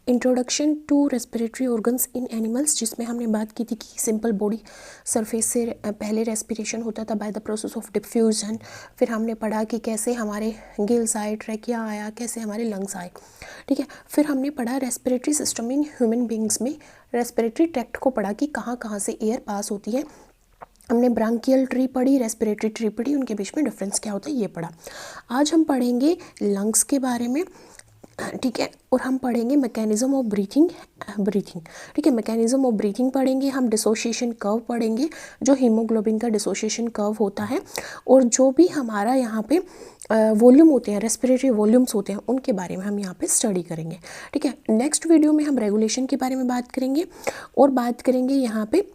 Introduction to respiratory organs in animals, जिसमें हमने बात की थी कि सिंपल बॉडी सरफेस से पहले रेस्पिरेशन होता था by the process of diffusion. फिर हमने पढ़ा कि कैसे हमारे गिल्स आए, ट्रैकिया आया, कैसे हमारे लंग्स आए, ठीक है। फिर हमने पढ़ा respiratory system in human beings में, रेस्पिरेटरी ट्रैक्ट को पढ़ा कि कहाँ कहाँ से एयर पास होती है। हमने ब्रांकियल ट्री पढ़ी, रेस्पिरेटरी ट्री पढ़ी, उनके बीच में डिफरेंस क्या होता है ये पढ़ा। आज हम पढ़ेंगे लंग्स के बारे में, ठीक है, और हम पढ़ेंगे मैकेनिज्म ऑफ ब्रीथिंग, ठीक है, मैकेनिज्म ऑफ ब्रीथिंग पढ़ेंगे हम, डिसोसिएशन कर्व पढ़ेंगे, जो हीमोग्लोबिन का डिसोसिएशन कर्व होता है, और जो भी हमारा यहाँ पे वॉल्यूम होते हैं, रेस्पिरेटरी वॉल्यूम्स होते हैं, उनके बारे में हम यहाँ पे स्टडी करेंगे, ठीक है। नेक्स्ट वीडियो में हम रेगुलेशन के बारे में बात करेंगे और बात करेंगे यहाँ पे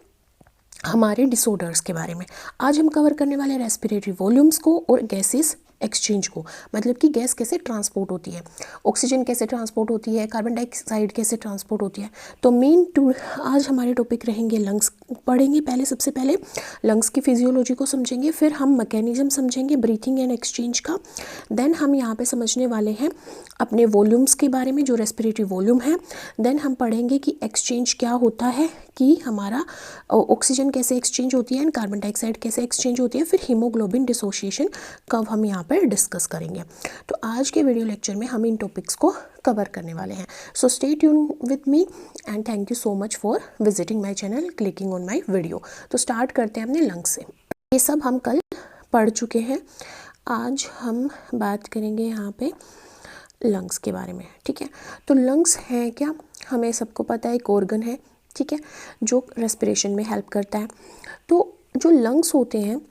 हमारे डिसऑर्डर्स के बारे में। आज हम कवर करने वाले रेस्पिरेटरी वॉल्यूम्स को और गैसेस एक्सचेंज को, मतलब कि गैस कैसे ट्रांसपोर्ट होती है, ऑक्सीजन कैसे ट्रांसपोर्ट होती है, कार्बन डाइऑक्साइड कैसे ट्रांसपोर्ट होती है। तो आज हमारे टॉपिक रहेंगे लंग्स पढ़ेंगे। पहले सबसे पहले लंग्स की फिजियोलॉजी को समझेंगे, फिर हम मैकेनिज्म समझेंगे ब्रीथिंग एंड एक्सचेंज का। देन हम यहाँ पे समझने वाले हैं अपने वॉल्यूम्स के बारे में, जो रेस्पिरेटरी वॉल्यूम है। देन हम पढ़ेंगे कि एक्सचेंज क्या होता है, कि हमारा ऑक्सीजन कैसे एक्सचेंज होती है एंड कार्बन डाइऑक्साइड कैसे एक्सचेंज होती है। फिर हीमोग्लोबिन डिसोसिएशन कब हम यहाँ पर डिस्कस करेंगे। तो आज के वीडियो लेक्चर में हम इन टॉपिक्स को कवर करने वाले हैं। So stay tune with me and thank you so much for visiting my channel, clicking on my video. तो स्टार्ट करते हैं अपने लंग्स से। ये सब हम कल पढ़ चुके हैं, आज हम बात करेंगे यहाँ पे लंग्स के बारे में, ठीक है। तो लंग्स हैं क्या, हमें सबको पता है एक ऑर्गन है, ठीक है, जो रेस्पिरेशन में हेल्प करता है। तो जो लंग्स होते हैं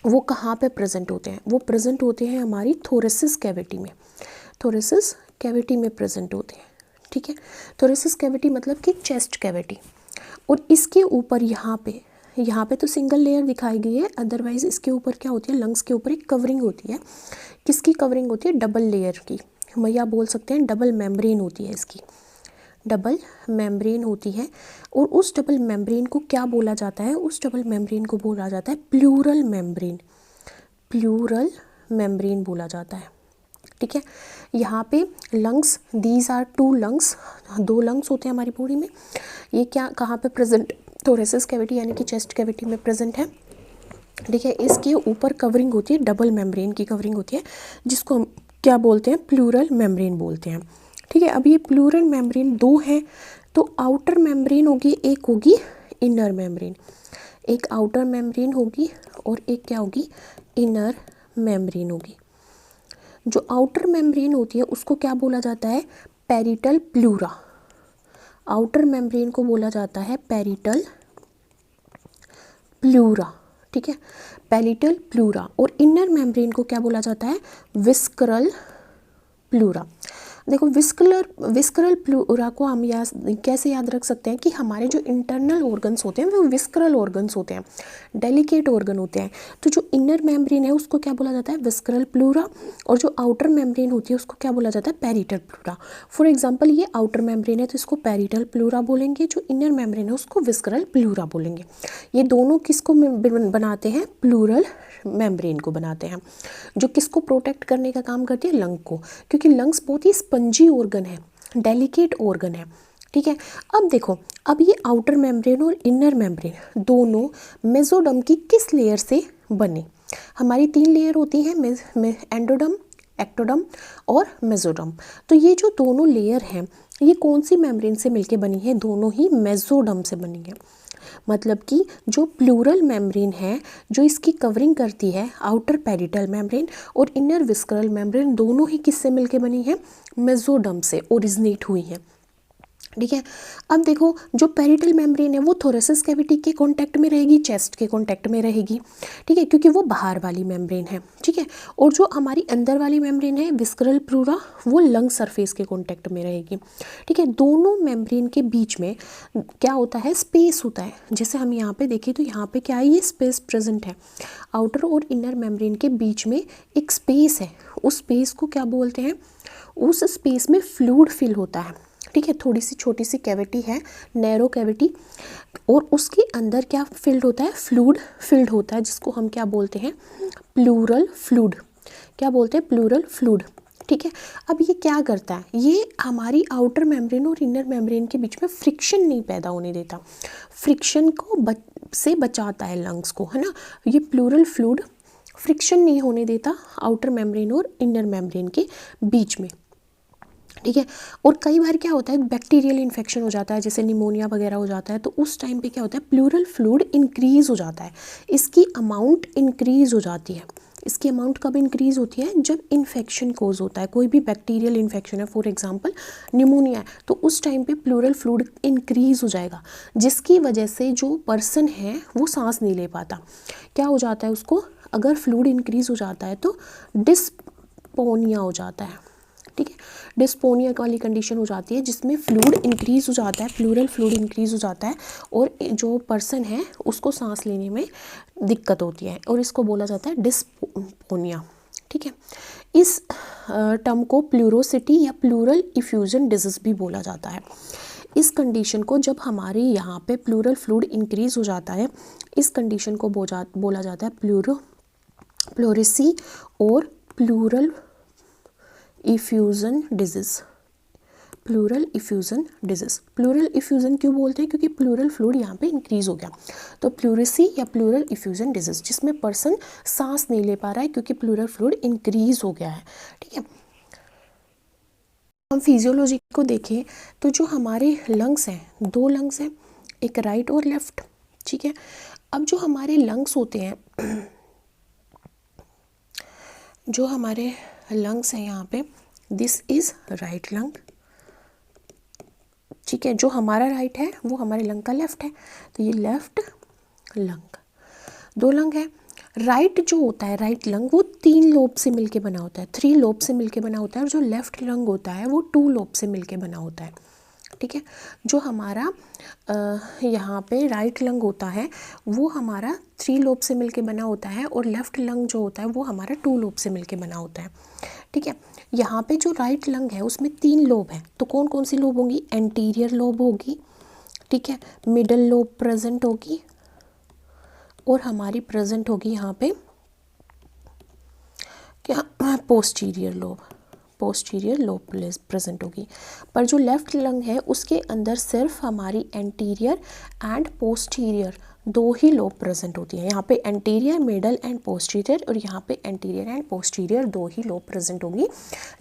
वो कहाँ पे प्रेजेंट होते हैं, वो प्रेजेंट होते हैं हमारी थोरेसिस कैविटी में, थोरेसिस कैविटी में प्रेजेंट होते हैं, ठीक है। थोरेसिस कैविटी मतलब कि चेस्ट कैविटी, और इसके ऊपर यहाँ पे तो सिंगल लेयर दिखाई गई है, अदरवाइज इसके ऊपर क्या होती है, लंग्स के ऊपर एक कवरिंग होती है। किसकी कवरिंग होती है, डबल लेयर की, या बोल सकते हैं डबल मेम्ब्रेन होती है, इसकी डबल मेम्ब्रेन होती है। और उस डबल मेम्ब्रेन को क्या बोला जाता है, उस डबल मेम्ब्रेन को बोला जाता है प्लूरल मेम्ब्रेन, प्लूरल मेम्ब्रेन बोला जाता है, ठीक है। यहाँ पे lungs, these are 2 lungs, 2 lungs होते हैं हमारी बॉडी में। ये क्या कहाँ पे प्रेजेंट, थोरेसिस कैविटी यानी कि चेस्ट कैविटी में प्रेजेंट है, ठीक है। इसके ऊपर कवरिंग होती है, डबल मेम्ब्रेन की कवरिंग होती है, जिसको हम क्या बोलते हैं, प्लूरल मेम्ब्रेन बोलते हैं, ठीक है। अब ये प्लूरल मेम्ब्रेन 2 हैं, तो आउटर मेम्ब्रेन होगी, एक होगी इनर मेम्ब्रेन, एक आउटर मेम्ब्रेन होगी और एक क्या होगी, इनर मेम्ब्रेन होगी। जो आउटर मेम्ब्रेन होती है उसको क्या बोला जाता है, पैरिटल प्लूरा, आउटर मेम्ब्रेन को बोला जाता है पैरिटल प्लूरा, ठीक है, पैरिटल प्लूरा। और इनर मेम्ब्रेन को क्या बोला जाता है, विस्करल प्लूरा। देखो विस्करल प्लूरा को हम कैसे याद रख सकते हैं कि हमारे जो इंटरनल ऑर्गन्स होते हैं वो विस्करल ऑर्गन्स होते हैं, डेलिकेट ऑर्गन होते हैं। तो जो इनर मेम्ब्रेन है उसको क्या बोला जाता है, विस्करल प्लूरा, और जो आउटर मेम्ब्रेन होती है उसको क्या बोला जाता है, पैरिटल प्लूरा। फॉर एग्जाम्पल ये आउटर मेम्ब्रेन है तो इसको पैरिटल प्लूरा बोलेंगे, जो इनर मेम्ब्रेन है उसको विस्करल प्लूरा बोलेंगे। ये दोनों किसको बनाते हैं, प्लूरल मेम्ब्रेन को बनाते हैं, जो किसको प्रोटेक्ट करने का काम करती है, लंग को, क्योंकि लंग्स बहुत ही स्पंजी ऑर्गन है, डेलिकेट ऑर्गन है, ठीक है। अब देखो, अब ये आउटर मेम्ब्रेन और इनर मेम्ब्रेन दोनों मेसोडर्म की किस लेयर से बने, हमारी 3 लेयर होती हैं, एंडोडर्म, एक्टोडर्म और मेसोडर्म। तो ये जो दोनों लेयर हैं ये कौन सी मेम्ब्रेन से मिलके बनी है, दोनों ही मेसोडर्म से बनी है। मतलब कि जो प्लूरल मेम्ब्रेन है, जो इसकी कवरिंग करती है, आउटर पैरिटल मेम्ब्रेन और इनर विस्करल मेम्ब्रेन, दोनों ही किससे मिलके बनी है, मेसोडर्म से ओरिजिनेट हुई है, ठीक है। अब देखो जो पेरिटल मेम्ब्रेन है वो थोरेसिस कैविटी के कांटेक्ट में रहेगी, चेस्ट के कांटेक्ट में रहेगी, ठीक है, क्योंकि वो बाहर वाली मेम्ब्रेन है, ठीक है। और जो हमारी अंदर वाली मेम्ब्रेन है विस्करल प्लूरा, वो लंग सरफेस के कांटेक्ट में रहेगी, ठीक है। दोनों मेम्ब्रेन के बीच में क्या होता है, स्पेस होता है। जैसे हम यहाँ पे देखें तो यहाँ पे क्या है, ये स्पेस प्रेजेंट है, आउटर और इनर मेम्ब्रेन के बीच में एक स्पेस है। उस स्पेस को क्या बोलते हैं, उस स्पेस में फ्लूइड फिल होता है, ठीक है। थोड़ी सी छोटी सी कैविटी है, नैरो कैविटी, और उसके अंदर क्या फिल्ड होता है, फ्लूइड फिल्ड होता है, जिसको हम क्या बोलते हैं, प्लूरल फ्लूइड। क्या बोलते हैं, प्लूरल फ्लूइड, ठीक है। अब ये क्या करता है, ये हमारी आउटर मेम्ब्रेन और इनर मेम्ब्रेन के बीच में फ्रिक्शन नहीं पैदा होने देता, फ्रिक्शन को से बचाता है लंग्स को, है ना। ये प्लूरल फ्लूइड फ्रिक्शन नहीं होने देता आउटर मेम्ब्रेन और इनर मेम्ब्रेन के बीच में, ठीक है। और कई बार क्या होता है, बैक्टीरियल इन्फेक्शन हो जाता है, जैसे निमोनिया वगैरह हो जाता है, तो उस टाइम पे क्या होता है, प्लूरल फ्लूइड इंक्रीज़ हो जाता है, इसकी अमाउंट इंक्रीज़ हो जाती है। इसकी अमाउंट कब इंक्रीज़ होती है, जब इन्फेक्शन कोज होता है, कोई भी बैक्टीरियल इन्फेक्शन है, फॉर एग्जांपल निमोनिया है, तो उस टाइम पे प्लूरल फ्लूइड इंक्रीज़ हो जाएगा, जिसकी वजह से जो पर्सन है वो सांस नहीं ले पाता। क्या हो जाता है उसको, अगर फ्लूइड इंक्रीज़ हो जाता है तो डिस्पोनिया हो जाता है, ठीक है। डिस्पोनिया वाली कंडीशन हो जाती है जिसमें फ्लूइड इंक्रीज़ हो जाता है, प्लूरल फ्लूइड इंक्रीज़ हो जाता है, और जो पर्सन है उसको सांस लेने में दिक्कत होती है, और इसको बोला जाता है डिस्पोनिया, ठीक है। इस टर्म को प्लूरोसिटी या प्लूरल इफ्यूजन डिजीज़ भी बोला जाता है। इस कंडीशन को, जब हमारे यहाँ पे प्लूरल फ्लूइड इंक्रीज़ हो जाता है, इस कंडीशन को बोला जाता है प्लूरेसी और pleural effusion disease. Pleural effusion disease, pleural effusion क्यों बोलते हैं, क्योंकि प्लूरल फ्लूइड यहाँ पे इंक्रीज़ हो गया, तो प्लूरेसी या प्लूरल इफ्यूज़न डिजीज़, जिसमें पर्सन सांस नहीं ले पा रहा है क्योंकि प्लूरल फ्लूइड इंक्रीज़ हो गया है, ठीक है। हम फिजियोलॉजी को देखें तो जो हमारे लंग्स हैं, 2 लंग्स हैं, एक राइट और लेफ्ट, ठीक है। अब जो हमारे लंग्स होते हैं, जो हमारे लंग्स हैं यहाँ पे, दिस इज़ राइट लंग, ठीक है। जो हमारा राइट है वो हमारे लंग का लेफ्ट है, तो ये लेफ्ट लंग, 2 लंग है। राइट जो होता है, राइट लंग, वो 3 लोब से मिलके बना होता है, 3 लोब से मिलके बना होता है, और जो लेफ्ट लंग होता है वो 2 लोब से मिलके बना होता है, ठीक है। जो हमारा यहाँ पे राइट लंग होता है वो हमारा 3 लोब से मिलके बना होता है, और लेफ्ट लंग जो होता है वो हमारा 2 लोब से मिलके बना होता है, ठीक है। यहाँ पे जो राइट लंग है उसमें 3 लोब हैं, तो कौन कौन सी लोब होंगी, एंटीरियर लोब होगी, ठीक है, मिडल लोब प्रेजेंट होगी, और हमारी प्रेजेंट होगी यहाँ पे क्या, posterior lobe, posterior lobe present होगी। पर जो लेफ्ट लंग है उसके अंदर सिर्फ हमारी anterior and posterior 2 he lobe present होती है। यहाँ पे एंटीरियर, मिडल एंड पोस्टीरियर, और यहाँ पे anterior and posterior 2 he lobe present होगी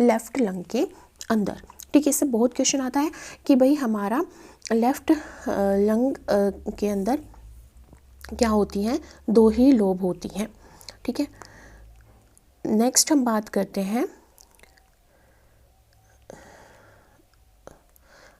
लेफ्ट लंग के अंदर, ठीक है। इससे बहुत क्वेश्चन आता है कि भाई हमारा लेफ्ट लंग के अंदर क्या होती हैं, 2 ही लोब होती हैं, ठीक है। नेक्स्ट हम बात करते हैं,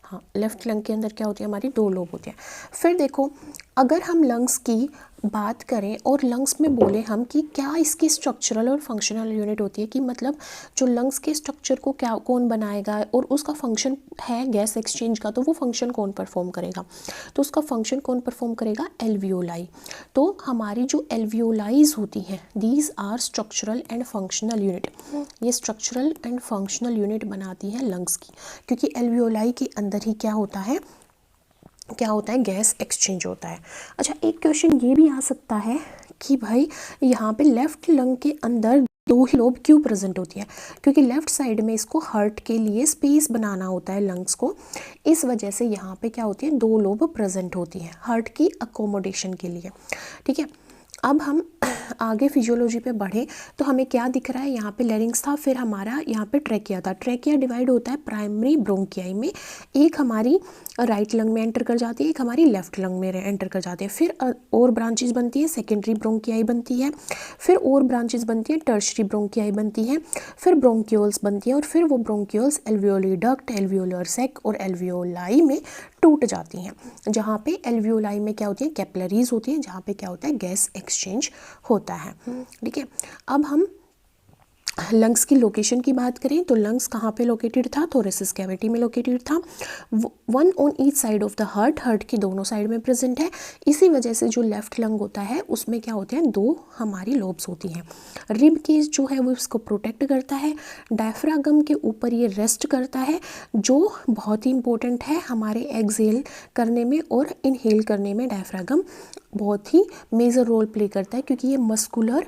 हाँ, लेफ्ट लंग के अंदर क्या होती है, हमारी 2 लोब होती हैं। फिर देखो, अगर हम लंग्स की बात करें और लंग्स में बोले हम कि क्या इसकी स्ट्रक्चरल और फंक्शनल यूनिट होती है, कि मतलब जो लंग्स के स्ट्रक्चर को क्या कौन बनाएगा, और उसका फंक्शन है गैस एक्सचेंज का, तो वो फंक्शन कौन परफॉर्म करेगा, तो उसका फंक्शन कौन परफॉर्म करेगा, एल्वियोलाई। तो हमारी जो एल्वियोलाइज होती हैं, these are structural and functional unit, ये स्ट्रक्चरल एंड फंक्शनल यूनिट बनाती हैं लंग्स की, क्योंकि एल्वियोलाई के अंदर ही क्या होता है, गैस एक्सचेंज होता है। अच्छा, एक क्वेश्चन ये भी आ सकता है कि भाई यहाँ पे लेफ्ट लंग के अंदर 2 ही लोब क्यों प्रेजेंट होती है, क्योंकि लेफ्ट साइड में इसको हार्ट के लिए स्पेस बनाना होता है लंग्स को, इस वजह से यहाँ पे क्या होती है, 2 लोब प्रेजेंट होती है हार्ट की अकोमोडेशन के लिए, ठीक है। अब हम आगे फिजियोलॉजी पे बढ़े तो हमें क्या दिख रहा है, यहाँ पे लेरिंग्स था, फिर हमारा यहाँ पे ट्रैकिया था। ट्रैकिया डिवाइड होता है प्राइमरी ब्रोंकियाई में, एक हमारी राइट लंग में एंटर कर जाती है, एक हमारी लेफ्ट लंग में एंटर कर जाती है। फिर और ब्रांचेस बनती है, सेकेंडरी ब्रोंकियाई बनती है, फिर और ब्रांचेस बनती है, टर्शरी ब्रोंकियाई बनती है, फिर ब्रोंक्यूल्स बनती है, और फिर वो bronchioles alveoli duct, alveolar sac और एल्वियोलाई में टूट जाती हैं, जहाँ पे एल्वियोलाई में क्या होती है, कैपिलरीज होती हैं, जहाँ पे क्या होता है, गैस एक्सचेंज होता है, ठीक है। अब हम लंग्स की लोकेशन की बात करें तो लंग्स कहाँ पे लोकेटेड था, थोरेसिस कैविटी में लोकेटेड था, 1 on each side of the heart की दोनों साइड में प्रेजेंट है। इसी वजह से जो लेफ्ट लंग होता है उसमें क्या होते हैं, 2 हमारी लोब्स होती हैं। रिब केज जो है वो इसको प्रोटेक्ट करता है, डायफ्रागम के ऊपर ये रेस्ट करता है, जो बहुत ही इंपॉर्टेंट है हमारे एक्सहेल करने में और इनहेल करने में। डायफ्रागम बहुत ही मेजर रोल प्ले करता है, क्योंकि ये मस्कुलर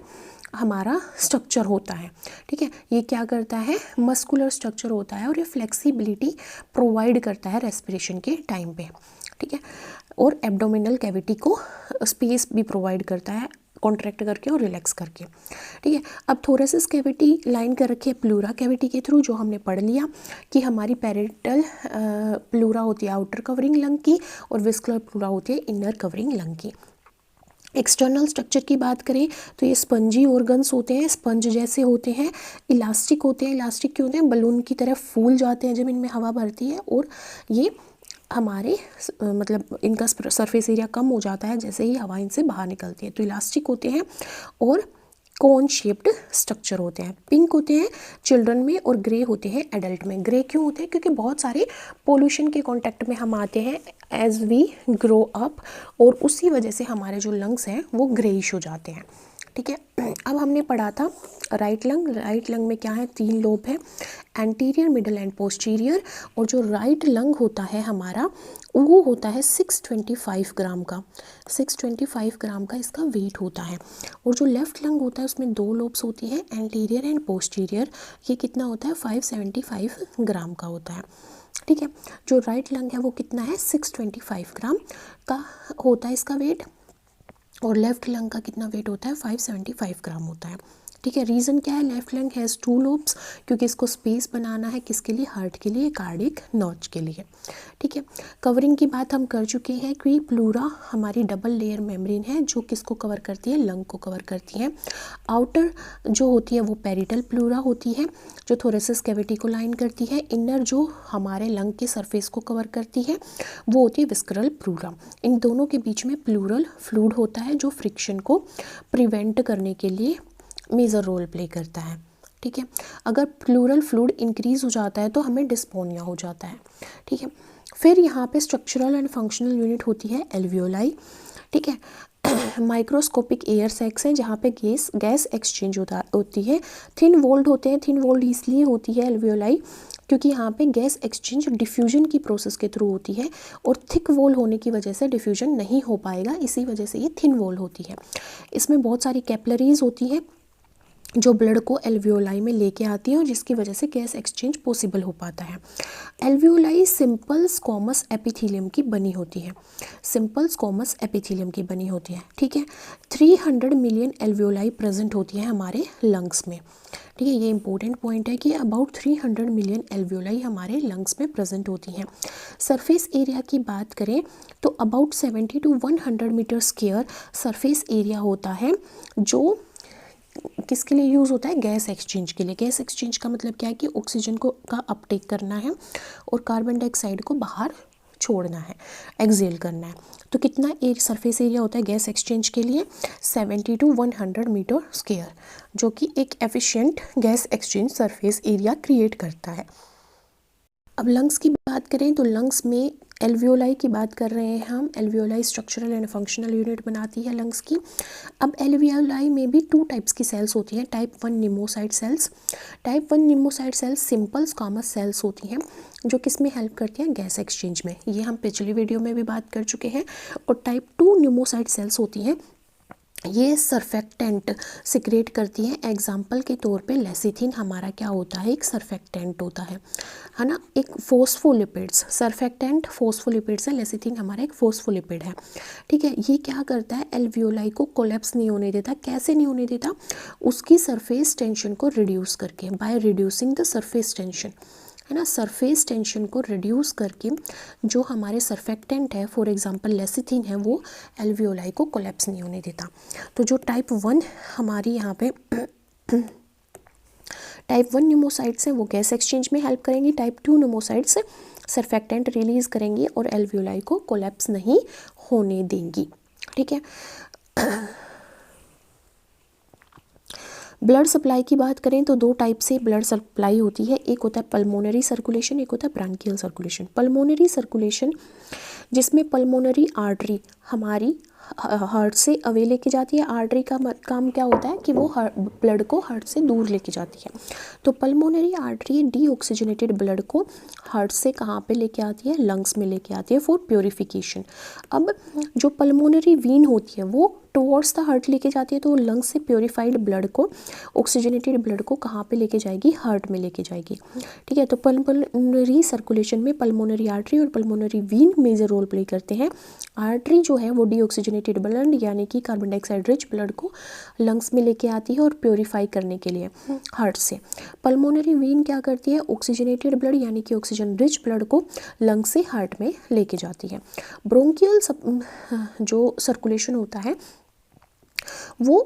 हमारा स्ट्रक्चर होता है, ठीक है। ये क्या करता है, मस्कुलर स्ट्रक्चर होता है और ये फ्लेक्सिबिलिटी प्रोवाइड करता है रेस्पिरेशन के टाइम पे, ठीक है। और एब्डोमिनल कैविटी को स्पेस भी प्रोवाइड करता है कॉन्ट्रैक्ट करके और रिलैक्स करके, ठीक है। अब थोरेसिस कैविटी लाइन कर रखी है प्लूरा कैविटी के थ्रू, जो हमने पढ़ लिया कि हमारी पैरेटल प्लूरा होती है आउटर कवरिंग लंग की और विस्कुलर प्लूरा होती है इनर कवरिंग लंग की। एक्सटर्नल स्ट्रक्चर की बात करें तो ये स्पंजी ऑर्गन्स होते हैं, स्पंज जैसे होते हैं, इलास्टिक होते हैं। इलास्टिक क्यों होते हैं, बलून की तरह फूल जाते हैं जब इनमें हवा भरती है, और ये हमारे मतलब इनका सरफेस एरिया कम हो जाता है जैसे ही हवा इनसे बाहर निकलती है, तो इलास्टिक होते हैं और कोन शेप्ड स्ट्रक्चर होते हैं। पिंक होते हैं चिल्ड्रन में और ग्रे होते हैं एडल्ट में। ग्रे क्यों होते हैं, क्योंकि बहुत सारे पोल्यूशन के कांटेक्ट में हम आते हैं एज वी ग्रो अप, और उसी वजह से हमारे जो लंग्स हैं वो ग्रेइश हो जाते हैं, ठीक है। अब हमने पढ़ा था राइट लंग। राइट लंग में क्या है, 3 लोब है, एंटीरियर, मिडल एंड पोस्टीरियर। और जो राइट लंग होता है हमारा वो होता है 625 ग्राम का, 625 ग्राम का इसका वेट होता है। और जो लेफ्ट लंग होता है उसमें 2 लोब्स होती हैं, एंटीरियर एंड पोस्टीरियर। ये कितना होता है, 575 ग्राम का होता है, ठीक है। जो राइट लंग है वो कितना है, 625 ग्राम का होता है इसका वेट, और लेफ्ट लंग का कितना वेट होता है, 575 ग्राम होता है, ठीक है। रीज़न क्या है, लेफ्ट लंग हैज़ 2 लोब्स, क्योंकि इसको स्पेस बनाना है किसके लिए, हार्ट के लिए, कार्डिक नॉच के लिए, ठीक है। कवरिंग की बात हम कर चुके हैं कि प्लूरा हमारी डबल लेयर मेम्ब्रेन है जो किसको कवर करती है, लंग को कवर करती है। आउटर जो होती है वो पेरिटल प्लूरा होती है जो थोरेसिस कैविटी को लाइन करती है। इनर जो हमारे लंग के सरफेस को कवर करती है वो होती है विस्करल प्लूरा। इन दोनों के बीच में प्लूरल फ्लूइड होता है जो फ्रिक्शन को प्रिवेंट करने के लिए मेजर रोल प्ले करता है, ठीक है। अगर प्लूरल फ्लूइड इंक्रीज हो जाता है तो हमें डिस्पोनिया हो जाता है, ठीक है। फिर यहाँ पे स्ट्रक्चरल एंड फंक्शनल यूनिट होती है एल्वियोलाई, ठीक है। माइक्रोस्कोपिक एयर सैक्स हैं जहाँ पे गैस एक्सचेंज होती है। थिन वॉल्ड होते हैं, थिन वॉल्ड इसलिए होती है एल्वियोलाई क्योंकि यहाँ पे गैस एक्सचेंज डिफ्यूजन की प्रोसेस के थ्रू होती है, और थिक वॉल होने की वजह से डिफ्यूजन नहीं हो पाएगा, इसी वजह से ये थिन वॉल होती है। इसमें बहुत सारी कैपिलरीज होती हैं जो ब्लड को एल्वियोलाई में लेके आती है और जिसकी वजह से गैस एक्सचेंज पॉसिबल हो पाता है। एल्वियोलाई सिंपल स्क्वामस एपिथेलियम की बनी होती है, सिंपल स्क्वामस एपिथेलियम की बनी होती है, ठीक है। 300 मिलियन एल्वियोलाई प्रेजेंट होती है हमारे लंग्स में, ठीक है। ये इंपॉर्टेंट पॉइंट है कि अबाउट 300 मिलियन एल्वियोलाई हमारे लंग्स में प्रेजेंट होती हैं। सरफेस एरिया की बात करें तो about 70 to 100 metre square surface area होता है जो किसके लिए यूज़ होता है, गैस एक्सचेंज के लिए। गैस एक्सचेंज का मतलब क्या है कि ऑक्सीजन को का अपटेक करना है और कार्बन डाइऑक्साइड को बाहर छोड़ना है, एक्सहेल करना है। तो कितना सरफेस एरिया होता है गैस एक्सचेंज के लिए, 70 to 100 मीटर स्क्वायर, जो कि एक efficient gas exchange surface area create करता है। अब लंग्स की बात करें तो लंग्स में एल्वियोलाई की बात कर रहे हैं हम। Alveoli structural and functional unit बनाती है लंग्स की। अब एल्वियोलाई में भी 2 टाइप्स की सेल्स होती हैं, type 1 pneumocyte cells. Type 1 pneumocyte cells simple squamous cells होती हैं जो किस में हेल्प करती हैं, गैस एक्सचेंज में। ये हम पिछली वीडियो में भी बात कर चुके हैं। और टाइप 2 निमोसाइट सेल्स होती हैं, ये सरफेक्टेंट सिक्रेट करती हैं। एग्जाम्पल के तौर पे लेसिथिन हमारा क्या होता है, एक सरफेक्टेंट होता है ना। एक फोस्फोलिपिड्स, सरफेक्टेंट फोस्फोलिपिड्स है, लेसिथिन हमारा एक फोस्फोलिपिड है, ठीक है। ये क्या करता है, एल्वियोलाई को कोलैप्स नहीं होने देता। कैसे नहीं होने देता, उसकी सरफेस टेंशन को रिड्यूस करके, by reducing the surface tension, है ना। सरफेस टेंशन को रिड्यूस करके जो हमारे सरफेक्टेंट है, फॉर एग्जांपल लेसिथिन है, वो एल्वियोलाई को कोलैप्स नहीं होने देता। तो जो टाइप 1 हमारी यहाँ पे टाइप 1 न्यूमोसाइट्स हैं वो गैस एक्सचेंज में हेल्प करेंगी। टाइप 2 न्यूमोसाइट्स सरफेक्टेंट रिलीज करेंगी और एल्वियोलाई को कोलैप्स नहीं होने देंगी, ठीक है। ब्लड सप्लाई की बात करें तो 2 टाइप से ब्लड सप्लाई होती है, एक होता है पल्मोनरी सर्कुलेशन, एक होता है ब्रांकियल सर्कुलेशन। पल्मोनरी सर्कुलेशन जिसमें पल्मोनरी आर्टरी हमारी हार्ट से अवे लेके जाती है। आर्टरी का काम क्या होता है कि वो ब्लड को हार्ट से दूर लेके जाती है। तो पल्मोनरी आर्टरी डीऑक्सीजनेटेड ब्लड को हार्ट से कहाँ पे लेके आती है, लंग्स में लेके आती है फॉर प्योरीफिकेशन। अब जो पल्मोनरी वीन होती है वो टुवर्ड्स द हार्ट लेके जाती है, तो लंग्स से प्योरीफाइड ब्लड को, ऑक्सीजनेटेड ब्लड को कहाँ पे लेके जाएगी, हार्ट में लेके जाएगी। ठीक है, तो पल्मोनरी सर्कुलेशन में पल्मोनरी आर्टरी और pulmonary vein major role play करते हैं। आर्टरी जो है वो डीऑक्सीजनेटेड ब्लड यानी कि कार्बन डाइऑक्साइड रिच ब्लड को लंग्स में लेके आती है और प्योरीफाई करने के लिए हार्ट से। पल्मोनरी वीन क्या करती है, ऑक्सीजनेटेड ब्लड यानी कि ऑक्सीजन रिच ब्लड को लंग्स से हार्ट में लेके जाती है। ब्रोंकियल जो सर्कुलेशन होता है वो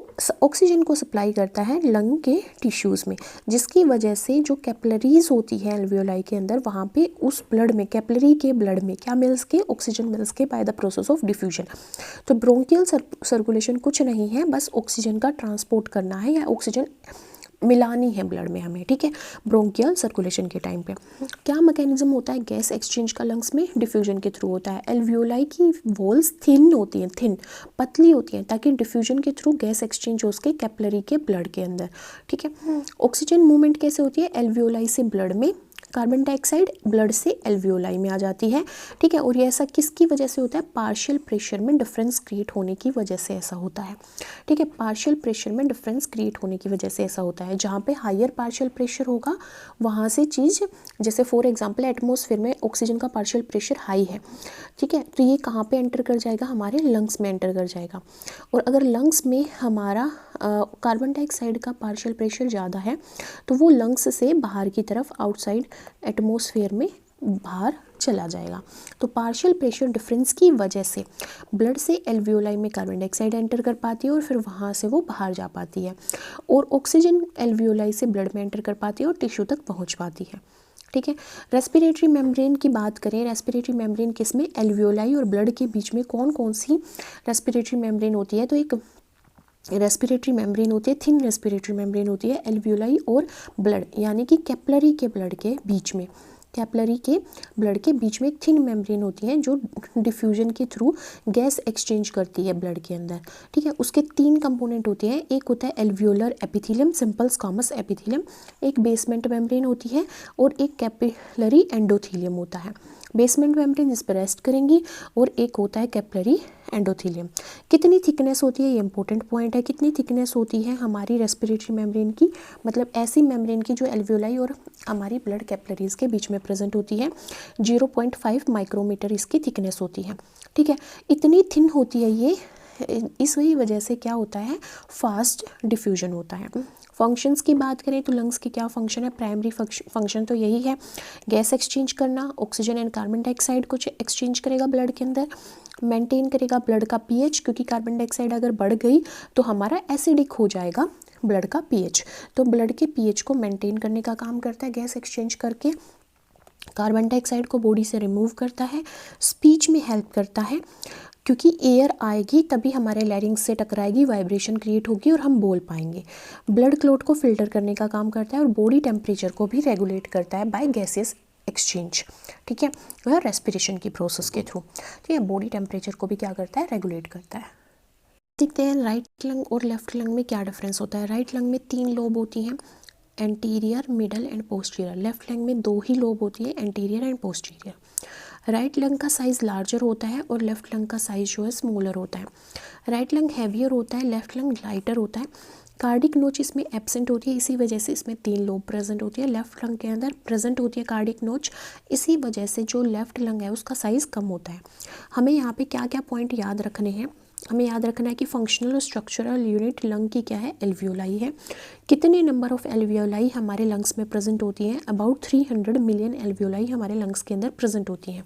ऑक्सीजन को सप्लाई करता है लंग के टिश्यूज़ में, जिसकी वजह से जो कैपिलरीज होती है एल्वियोलाई के अंदर, वहाँ पे उस ब्लड में, कैपिलरी के ब्लड में क्या मिल्स के, ऑक्सीजन मिल्स के by the process of diffusion. तो ब्रोंकियल सर्कुलेशन कुछ नहीं है, बस ऑक्सीजन का ट्रांसपोर्ट करना है या ऑक्सीजन मिलानी है ब्लड में हमें। ठीक है, ब्रोंकियल सर्कुलेशन के टाइम पे क्या मैकेनिज्म होता है, गैस एक्सचेंज का लंग्स में डिफ्यूजन के थ्रू होता है। एल्वियोलाई की वॉल्स थिन होती हैं, थिन पतली होती हैं, ताकि डिफ्यूजन के थ्रू गैस एक्सचेंज हो उसके कैपिलरी के ब्लड के अंदर। ठीक है, ऑक्सीजन मूवमेंट कैसे होती है, एल्वियोलाई से ब्लड में, कार्बन डाइऑक्साइड ब्लड से एल्वियोलाई में आ जाती है। ठीक है, और ये ऐसा किसकी वजह से होता है, पार्शियल प्रेशर में डिफरेंस क्रिएट होने की वजह से ऐसा होता है। ठीक है, पार्शियल प्रेशर में डिफरेंस क्रिएट होने की वजह से ऐसा होता है। जहाँ पे हायर पार्शियल प्रेशर होगा वहाँ से चीज़, जैसे फॉर एग्जांपल एटमॉस्फेयर में ऑक्सीजन का पार्शियल प्रेशर हाई है, ठीक है, तो ये कहाँ पे एंटर कर जाएगा, हमारे लंग्स में एंटर कर जाएगा। और अगर लंग्स में हमारा कार्बन डाइऑक्साइड का पार्शियल प्रेशर ज़्यादा है तो वो लंग्स से बाहर की तरफ आउटसाइड एटमॉस्फेयर में बाहर चला जाएगा। तो पार्शियल प्रेशर डिफरेंस की वजह से ब्लड से एल्वियोलाई में कार्बन डाइऑक्साइड एंटर कर पाती है और फिर वहाँ से वो बाहर जा पाती है, और ऑक्सीजन एल्वियोलाई से ब्लड में एंटर कर पाती है और टिश्यू तक पहुँच पाती है। ठीक है, रेस्पिरेटरी मेम्ब्रेन की बात करें, रेस्पिरेटरी मेम्ब्रेन किसमें, एल्वियोलाई और ब्लड के बीच में कौन कौन सी रेस्पिरेटरी मेम्ब्रेन होती है, तो एक रेस्पिरेटरी मेम्ब्रेन होती है, थिन रेस्पिरेटरी मेम्ब्रेन होती है एल्वियोलाई और ब्लड यानी कि कैपिलरी के ब्लड के बीच में, कैपिलरी के ब्लड के बीच में एक थिन मेम्ब्रेन होती है जो डिफ्यूजन के थ्रू गैस एक्सचेंज करती है ब्लड के अंदर। ठीक है, उसके 3 कंपोनेंट होते हैं, एक होता है alveolar epithelium, simple squamous epithelium, एक बेसमेंट मेम्ब्रेन होती है और एक कैपिलरी एंडोथेलियम होता है। बेसमेंट मेम्ब्रेन इस पर रेस्ट करेंगी और एक होता है कैपिलरी एंडोथेलियम। कितनी थिकनेस होती है, ये इंपॉर्टेंट पॉइंट है, कितनी थिकनेस होती है हमारी रेस्पिरेटरी मेम्ब्रेन की, मतलब ऐसी मेम्ब्रेन की जो एल्वियोलाई और हमारी ब्लड कैपिलरीज के बीच में प्रेजेंट होती है, 0.5 माइक्रोमीटर इसकी थिकनेस होती है। ठीक है, इतनी थिन होती है ये, इस वही वजह से क्या होता है, फास्ट डिफ्यूजन होता है। फंक्शंस की बात करें तो लंग्स के क्या फंक्शन है, प्राइमरी फंक्शन तो यही है, गैस एक्सचेंज करना, ऑक्सीजन एंड कार्बन डाइऑक्साइड को एक्सचेंज करेगा ब्लड के अंदर, मेंटेन करेगा ब्लड का पीएच, क्योंकि कार्बन डाइऑक्साइड अगर बढ़ गई तो हमारा एसिडिक हो जाएगा ब्लड का पीएच, तो ब्लड के पीएच को मेंटेन करने का काम करता है गैस एक्सचेंज करके, कार्बन डाइऑक्साइड को बॉडी से रिमूव करता है, स्पीच में हेल्प करता है, क्योंकि एयर आएगी तभी हमारे लैरिंग्स से टकराएगी, वाइब्रेशन क्रिएट होगी और हम बोल पाएंगे। ब्लड क्लॉट को फिल्टर करने का काम करता है और बॉडी टेम्परेचर को भी रेगुलेट करता है बाय गैसेस एक्सचेंज। ठीक है, वह रेस्पिरेशन की प्रोसेस के थ्रू। ठीक है, बॉडी टेम्परेचर को भी क्या करता है, रेगुलेट करता है। देखते हैं राइट लंग और लेफ्ट लंग में क्या डिफरेंस होता है। राइट लंग में 3 लोब होती हैं, anterior, middle and posterior. Left lung में 2 ही लोब होती है, anterior and posterior. Right lung का साइज़ लार्जर होता है और लेफ्ट लंग का साइज़ जो है स्मॉलर होता है। राइट लंग हैवियर होता है, लेफ्ट लंग लाइटर होता है। कार्डिक नोच इसमें एब्सेंट होती है, इसी वजह से इसमें 3 लोब प्रेजेंट होती है। लेफ्ट लंग के अंदर प्रेजेंट होती है कार्डिक नोच, इसी वजह से जो लेफ्ट लंग है उसका साइज़ कम होता है। हमें यहाँ पे क्या क्या पॉइंट याद रखने हैं, हमें याद रखना है कि फंक्शनल और स्ट्रक्चरल यूनिट लंग की क्या है, एल्वियोलाई है। कितने नंबर ऑफ एल्वियोलाई हमारे लंग्स में प्रेजेंट होती हैं, अबाउट 300 मिलियन एल्वियोलाई हमारे लंग्स के अंदर प्रेजेंट होती हैं।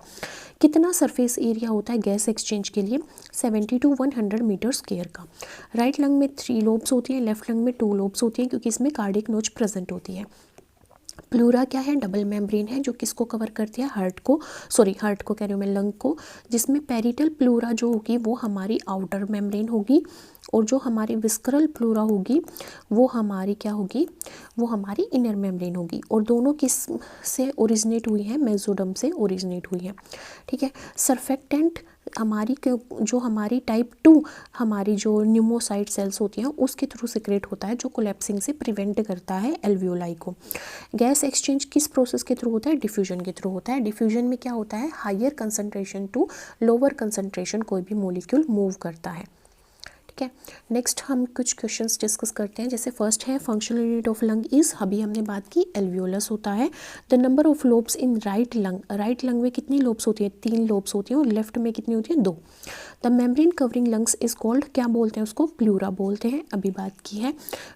कितना सरफेस एरिया होता है गैस एक्सचेंज के लिए, 70 to 100 मीटर स्क्वायर का। राइट लंग में 3 लोब्स होती हैं, लेफ्ट लंग में 2 लोब्स होती हैं, क्योंकि इसमें कार्डिक नोच प्रेजेंट होती है। प्लूरा क्या है, डबल मेम्ब्रेन है जो किसको कवर करती है, हार्ट को कह रही हूँ मैं, लंग को, जिसमें पेरिटल प्लूरा जो होगी वो हमारी आउटर मेम्ब्रेन होगी और जो हमारी विस्करल प्लूरा होगी वो हमारी क्या होगी, वो हमारी इनर मेम्ब्रेन होगी। और दोनों किस से ओरिजिनेट हुई हैं, मेसोडर्म से ओरिजिनेट हुई हैं। ठीक है, सर्फेक्टेंट जो हमारी टाइप 2 हमारी जो न्यूमोसाइट सेल्स होती हैं उसके थ्रू सिक्रेट होता है, जो कोलैप्सिंग से प्रिवेंट करता है एल्वियोलाई को। गैस एक्सचेंज किस प्रोसेस के थ्रू होता है? डिफ्यूजन के थ्रू होता है। डिफ्यूजन में क्या होता है? Higher concentration to lower concentration कोई भी मॉलिक्यूल मूव करता है। ठीक है, नेक्स्ट हम कुछ क्वेश्चंस डिस्कस करते हैं। जैसे फर्स्ट है functional unit of lung is, अभी हमने बात की एल्वियोलस होता है। The number of lobes in right lung, right lung में कितनी लोब्स होती है? 3 लोब्स होती हैं, और लेफ्ट में कितनी होती है? 2। The membrane covering lungs is called, क्या बोलते हैं उसको? प्लूरा बोलते हैं, अभी बात की है।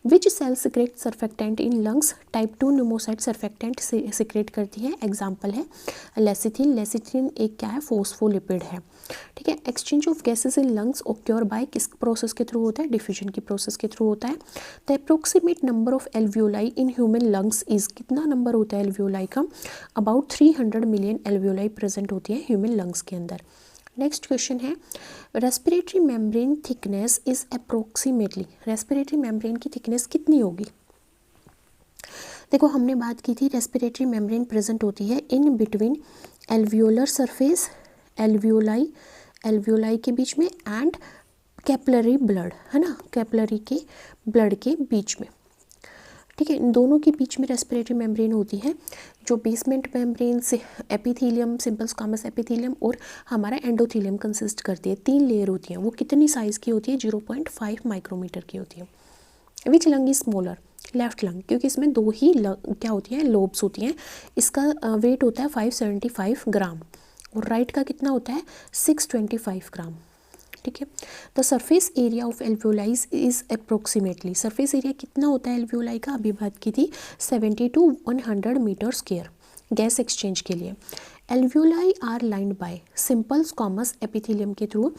Which cell secrete surfactant in lungs? Type 2 pneumocyte surfactant secrete करती है, एग्जाम्पल है लेसिथिन। लेसिथिन एक क्या है? फोस्फोलिपिड है। ठीक है, exchange of gases in lungs occur by किस प्रोसेस के थ्रू होता है? डिफ्यूजन की प्रोसेस के थ्रू होता है। The approximate number of alveoli in human lungs is, कितना नंबर होता है एल्वियोलाई का? अबाउट 300 मिलियन एल्वियोलाई प्रेजेंट होती है ह्यूमन लंग्स के अंदर। नेक्स्ट क्वेश्चन है respiratory membrane thickness is approximately, respiratory membrane की थिकनेस कितनी होगी? देखो हमने बात की थी रेस्पिरेटरी मेम्ब्रेन प्रेजेंट होती है in between alveolar surface, alveoli के बीच में, एंड कैपिलरी ब्लड, है ना, कैपिलरी के ब्लड के बीच में। ठीक है, इन दोनों के बीच में रेस्पिरेटरी मेम्ब्रेन होती है, जो बेसमेंट मेम्ब्रेन से एपिथेलियम, सिंपल स्क्वामस एपिथेलियम और हमारा एंडोथेलियम कंसिस्ट करती है। 3 लेयर होती हैं। वो कितनी साइज़ की होती है? 0.5 माइक्रोमीटर की होती है। Which lung is smaller? Left lung, क्योंकि इसमें 2 ही क्या होती हैं? लोब्स होती हैं। इसका वेट होता है 575 ग्राम, और राइट का कितना होता है? 625 ग्राम। ठीक है, the surface area of एल्वियोलाइज is approximately, surface area कितना होता है एल्वियोलाई का? अभी बात की थी 70 to 100 metre square. Gas exchange के लिए alveoli are lined by simple squamous epithelium के थ्रू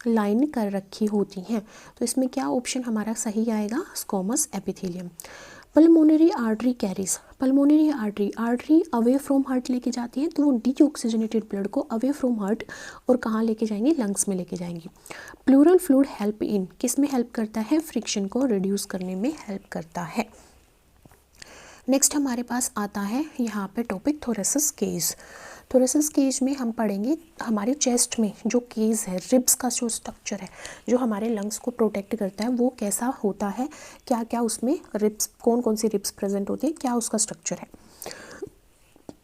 लाइन कर रखी होती हैं। तो इसमें क्या ऑप्शन हमारा सही आएगा? Squamous epithelium. Pulmonary artery carries, pulmonary artery away from heart लेके जाती है, तो वो डीऑक्सीजनेटेड ब्लड को अवे फ्रॉम हार्ट और कहाँ लेके जाएंगे? लंग्स में लेके जाएंगी। प्लूरल फ्लूइड हेल्प इन, किस में हेल्प करता है? फ्रिक्शन को रिड्यूस करने में हेल्प करता है। नेक्स्ट हमारे पास आता है यहाँ पे topic thoracic cage. Thoracic cage में हम पढ़ेंगे हमारे चेस्ट में जो केज है, रिब्स का जो स्ट्रक्चर है, जो हमारे लंग्स को प्रोटेक्ट करता है, वो कैसा होता है, क्या क्या उसमें रिब्स, कौन कौन सी रिब्स प्रेजेंट होती है, क्या उसका स्ट्रक्चर है।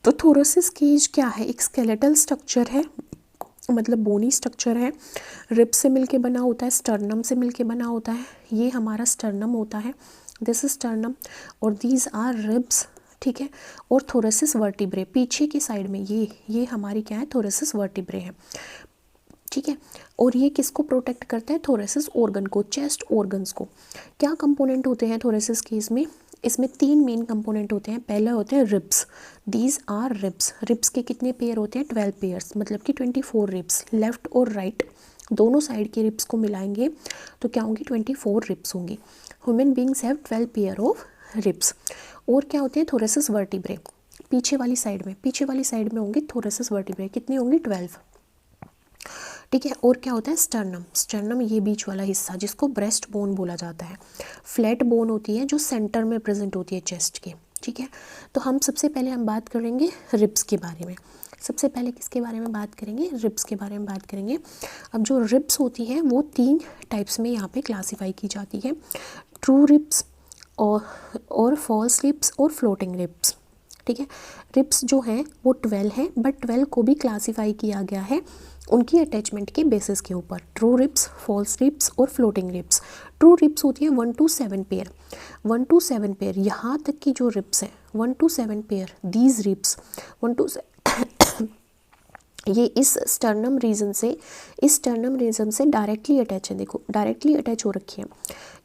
तो थोरेसिस केज क्या है? एक स्केलेटल स्ट्रक्चर है, मतलब बोनी स्ट्रक्चर है, रिब्स से मिलके बना होता है, स्टर्नम से मिलके बना होता है। ये हमारा स्टर्नम होता है, दिस इज स्टर्नम, और दीज आर रिब्स। ठीक है, और थोरेसिस वर्टिब्रे पीछे की साइड में, ये हमारी क्या है? थोरेसिस वर्टिब्रे है। ठीक है, और ये किसको प्रोटेक्ट करता है? थोरेसिस ऑर्गन को, चेस्ट ऑर्गन्स को। क्या कंपोनेंट होते हैं थोरेसिस केस में? इसमें 3 मेन कंपोनेंट होते हैं। पहला होते हैं ribs, these are ribs. Ribs के कितने पेयर होते हैं? 12 पेयर्स, मतलब कि 24 रिब्स। लेफ्ट और राइट दोनों साइड के रिब्स को मिलाएंगे तो क्या होंगी? 24 रिब्स होंगी। Human beings have 12 pair of ribs. और क्या होते हैं? थोरेसिस वर्टिब्रे पीछे वाली साइड में होंगी थोरेसिस वर्टिब्रे, कितनी होंगी? 12। ठीक है, और क्या होता है? स्टर्नम ये बीच वाला हिस्सा जिसको ब्रेस्ट बोन बोला जाता है। फ्लैट बोन होती है जो सेंटर में प्रेजेंट होती है चेस्ट के। ठीक है, तो हम सबसे पहले हम बात करेंगे रिब्स के बारे में। सबसे पहले किसके बारे में बात करेंगे? रिब्स के बारे में बात करेंगे। अब जो रिब्स होती हैं वो 3 टाइप्स में यहाँ पे क्लासीफाई की जाती है, ट्रू रिब्स और फॉल्स रिब्स और फ्लोटिंग रिब्स। ठीक है, रिब्स जो हैं वो 12 हैं, बट 12 को भी क्लासीफाई किया गया है उनकी अटैचमेंट के बेसिस के ऊपर। ट्रू रिब्स, फॉल्स रिब्स और फ्लोटिंग रिब्स। ट्रू रिब्स होती है 1 to 7 पेयर, 1 to 7 पेयर, यहाँ तक की जो रिब्स हैं 1 to 7 pair, these ribs 1 to 7 ये इस स्टर्नम रीजन से डायरेक्टली अटैच है। देखो डायरेक्टली अटैच हो रखी है,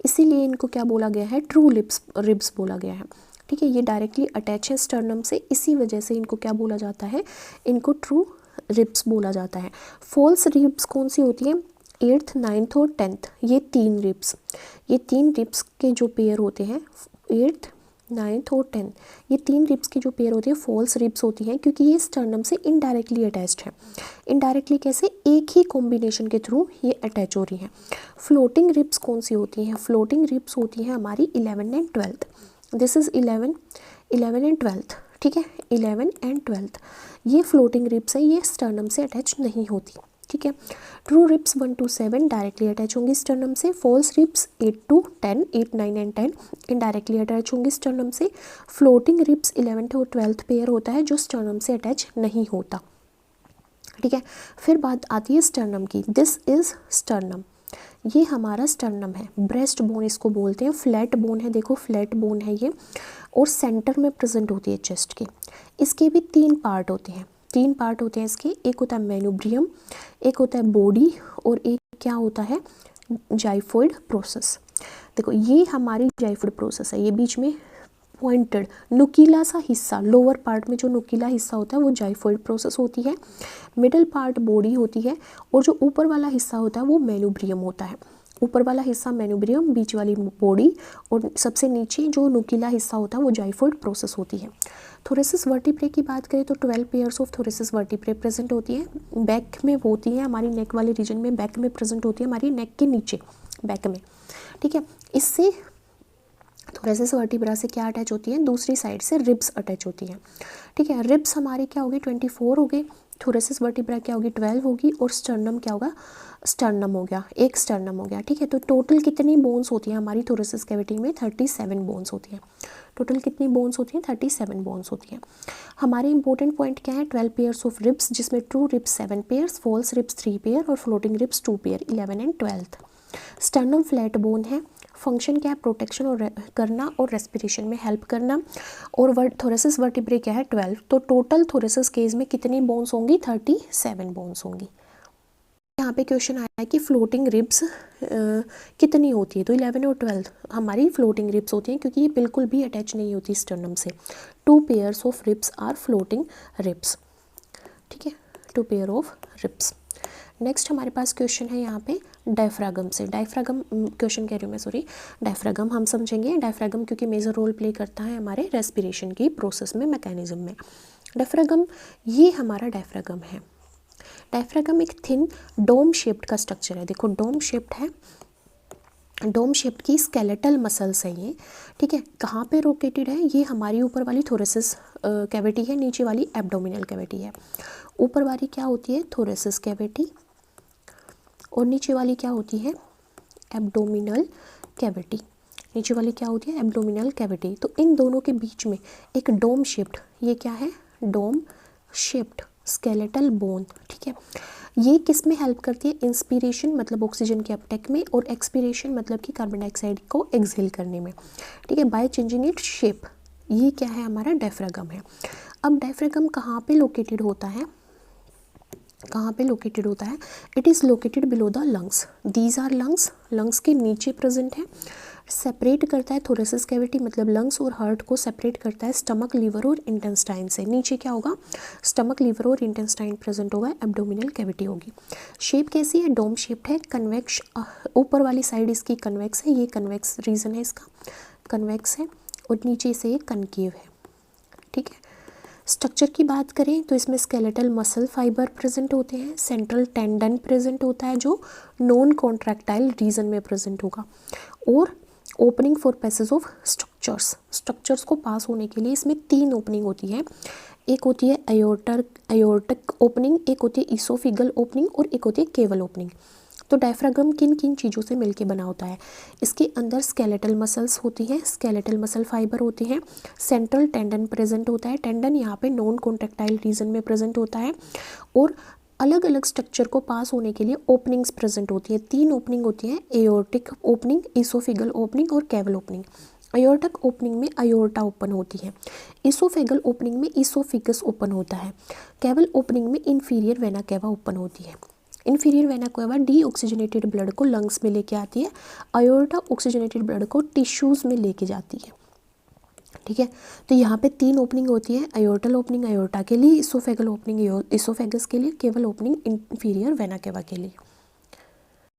इसीलिए इनको क्या बोला गया है? ट्रू रिब्स बोला गया है। ठीक है, ये डायरेक्टली अटैच है स्टर्नम से, इसी वजह से इनको क्या बोला जाता है? इनको ट्रू रिब्स बोला जाता है। फॉल्स रिब्स कौन सी होती हैं? 8th, 9th और 10th, ये 3 रिब्स के जो पेयर होते हैं 8th, 9th और 10th, ये 3 रिब्स की जो पेयर होती है फॉल्स रिब्स होती हैं, क्योंकि ये स्टर्नम से इनडायरेक्टली अटैच्ड है। इनडायरेक्टली कैसे? एक ही कॉम्बिनेशन के थ्रू ये अटैच हो रही हैं। फ्लोटिंग रिब्स कौन सी होती हैं? फ्लोटिंग रिब्स होती हैं हमारी 11 and 12th। This is 11 and 12th। ठीक है, 11 and 12th ये फ्लोटिंग रिब्स है, ये स्टर्नम से अटैच नहीं होती। ठीक है। True ribs 1 to 7 directly attach होंगी स्टर्नम से, false ribs 8 to 10, 8, 9 and 10 indirectly attach होंगी स्टर्नम से। फ्लोटिंग रिब्स 11th और 12th पेयर होता है जो स्टर्नम से अटैच नहीं होता, ठीक है। फिर बात आती है स्टर्नम की। दिस इज स्टर्नम, ये हमारा स्टर्नम है। ब्रेस्ट बोन इसको बोलते हैं, फ्लैट बोन है, देखो फ्लैट बोन है ये, और सेंटर में प्रेजेंट होती है चेस्ट के। इसके भी 3 पार्ट होते हैं, 3 पार्ट होते हैं इसके। एक होता है मेनुब्रियम, एक होता है बॉडी, और एक क्या होता है जाइफोइड प्रोसेस। देखो ये हमारी जाइफोइड प्रोसेस है, ये बीच में पॉइंटेड नुकीला सा हिस्सा, लोअर पार्ट में जो नुकीला हिस्सा होता है वो जाइफोइड प्रोसेस होती है। मिडल पार्ट बॉडी होती है, और जो ऊपर वाला हिस्सा होता है वो मेनुब्रियम होता है। ऊपर वाला हिस्सा मेनुब्रियम, बीच वाली बॉडी, और सबसे नीचे जो नुकीला हिस्सा होता है वो जाइफोइड प्रोसेस होती है। थोरेसिस वर्टिब्रे की बात करें तो 12 pairs of thoracic vertebrae present होती है। बैक में होती है, हमारी नेक वाले रीजन में बैक में प्रेजेंट होती है, हमारी नेक के नीचे बैक में, ठीक है। इससे थोरेसिस वर्टिब्रा से क्या अटैच होती है, दूसरी साइड से रिब्स अटैच होती हैं, ठीक है। रिब्स हमारी क्या होगी 24 हो गई, थोरेसिस वर्टिब्रा क्या होगी 12 होगी, और स्टर्नम क्या होगा, स्टर्नम हो गया, एक स्टर्नम हो गया, ठीक है। तो टोटल कितनी बोन्स होती हैं हमारी थोरेसिस कैविटी में, 37 बोन्स होती हैं। टोटल कितनी बोन्स होती हैं, 37 बोन्स होती हैं। हमारे इंपॉर्टेंट पॉइंट क्या है, 12 पेयर्स ऑफ रिब्स, जिसमें true ribs 7 pairs, false ribs 3 pair, और floating ribs 2 pair, 11 and 12। Sternum flat bone है, फंक्शन क्या है, प्रोटेक्शन और करना और रेस्पिरेशन में हेल्प करना। और थोरेसिस वर्टिब्रे क्या है 12। तो टोटल थोरेसिस केस में कितनी बोन्स होंगी, 37 बोन्स होंगी। यहाँ पे क्वेश्चन आया है कि फ्लोटिंग रिब्स कितनी होती है, तो 11 और 12 हमारी फ्लोटिंग रिब्स होती हैं, क्योंकि ये बिल्कुल भी अटैच नहीं होती स्टर्नम से। 2 pairs of ribs are floating ribs, ठीक है, 2 पेयर ऑफ रिब्स। नेक्स्ट हमारे पास क्वेश्चन है यहाँ पे डायफ्रागम से। डायफ्रागम क्वेश्चन कह रही हूँ मैं, सॉरी, डायफ्रागम हम समझेंगे। डायफ्रागम क्योंकि मेजर रोल प्ले करता है हमारे रेस्पिरेशन की प्रोसेस में, मैकेनिज्म में। डायफ्रागम, ये हमारा डायफ्रागम है। डायफ्रागम एक थिन डोम शेप्ड का स्ट्रक्चर है, देखो डोम शेप्ड है, डोम शेप्ड की स्केलेटल मसल्स है ये, ठीक है। कहाँ पे लोकेटेड है, ये हमारी ऊपर वाली थोरेसिस कैविटी है, नीचे वाली एब्डोमिनल कैविटी है। ऊपर वाली क्या होती है, थोरेसिस कैविटी, और नीचे वाली क्या होती है, एब्डोमिनल कैविटी। नीचे वाली क्या होती है, एब्डोमिनल कैविटी। तो इन दोनों के बीच में एक डोम शेप्ड, ये क्या है, डोम शेप्ड स्केलेटल बोन, ठीक है। ये किस में हेल्प करती है, इंस्पिरेशन मतलब ऑक्सीजन के अपटेक में, और एक्सपिरेशन मतलब कि कार्बन डाइऑक्साइड को एक्सहेल करने में, ठीक है, बाय चेंजिंग इट शेप। ये क्या है, हमारा डायफ्रागम है। अब डायफ्रागम कहाँ पे लोकेटेड होता है, कहाँ पे लोकेटेड होता है, it is located below the lungs, these are lungs, lungs के नीचे प्रेजेंट है। सेपरेट करता है थोरेसिस कैविटी मतलब लंग्स और हार्ट को सेपरेट करता है स्टमक, लीवर और इंटेस्टाइन से। नीचे क्या होगा, स्टमक, लीवर और इंटेस्टाइन प्रेजेंट होगा, एब्डोमिनल कैविटी होगी। शेप कैसी है, डोम शेप्ड है, कन्वेक्स, ऊपर वाली साइड इसकी कन्वेक्स है, ये कन्वेक्स रीजन है इसका, कन्वेक्स है, और नीचे से ये कनकेव है, ठीक है। स्ट्रक्चर की बात करें तो इसमें स्केलेटल मसल फाइबर प्रेजेंट होते हैं, सेंट्रल टेंडन प्रेजेंट होता है जो नॉन कॉन्ट्रैक्टाइल रीजन में प्रेजेंट होगा, और opening for passage of structures को पास होने के लिए इसमें 3 ओपनिंग होती है। एक होती है अयोर्टिक ओपनिंग, एक होती है इसोफिगल ओपनिंग, और एक होती है केवल ओपनिंग। तो डायफ्रागम किन किन चीज़ों से मिलके बना होता है, इसके अंदर स्केलेटल मसल्स होती हैं, स्केलेटल मसल फाइबर होते हैं, सेंट्रल टेंडन प्रेजेंट होता है, टेंडन यहाँ पे नॉन कॉन्ट्रैक्टाइल रीजन में प्रेजेंट होता है, और अलग अलग स्ट्रक्चर को पास होने के लिए ओपनिंग्स प्रेजेंट होती हैं। 3 ओपनिंग होती हैं, एयोर्टिक ओपनिंग, इसोफिगल ओपनिंग और केवल ओपनिंग। अयोर्टिक ओपनिंग में अयोर्टा ओपन होती है, इसोफेगल ओपनिंग में इसोफिगस ओपन होता है, केवल ओपनिंग में इंफीरियर वेना केवा ओपन होती है। Inferior vena cava D oxygenated blood को लंग्स में लेके आती है, अयोर्टा ऑक्सीजनेटेड ब्लड को टिश्यूज़ में लेके जाती है, ठीक है। तो यहाँ पे 3 ओपनिंग होती है, अयोर्टल ओपनिंग अयोर्टा के लिए, इसोफेगल ओपनिंग इसोफेगस के लिए, केवल ओपनिंग इंफीरियर वेना केवा के लिए।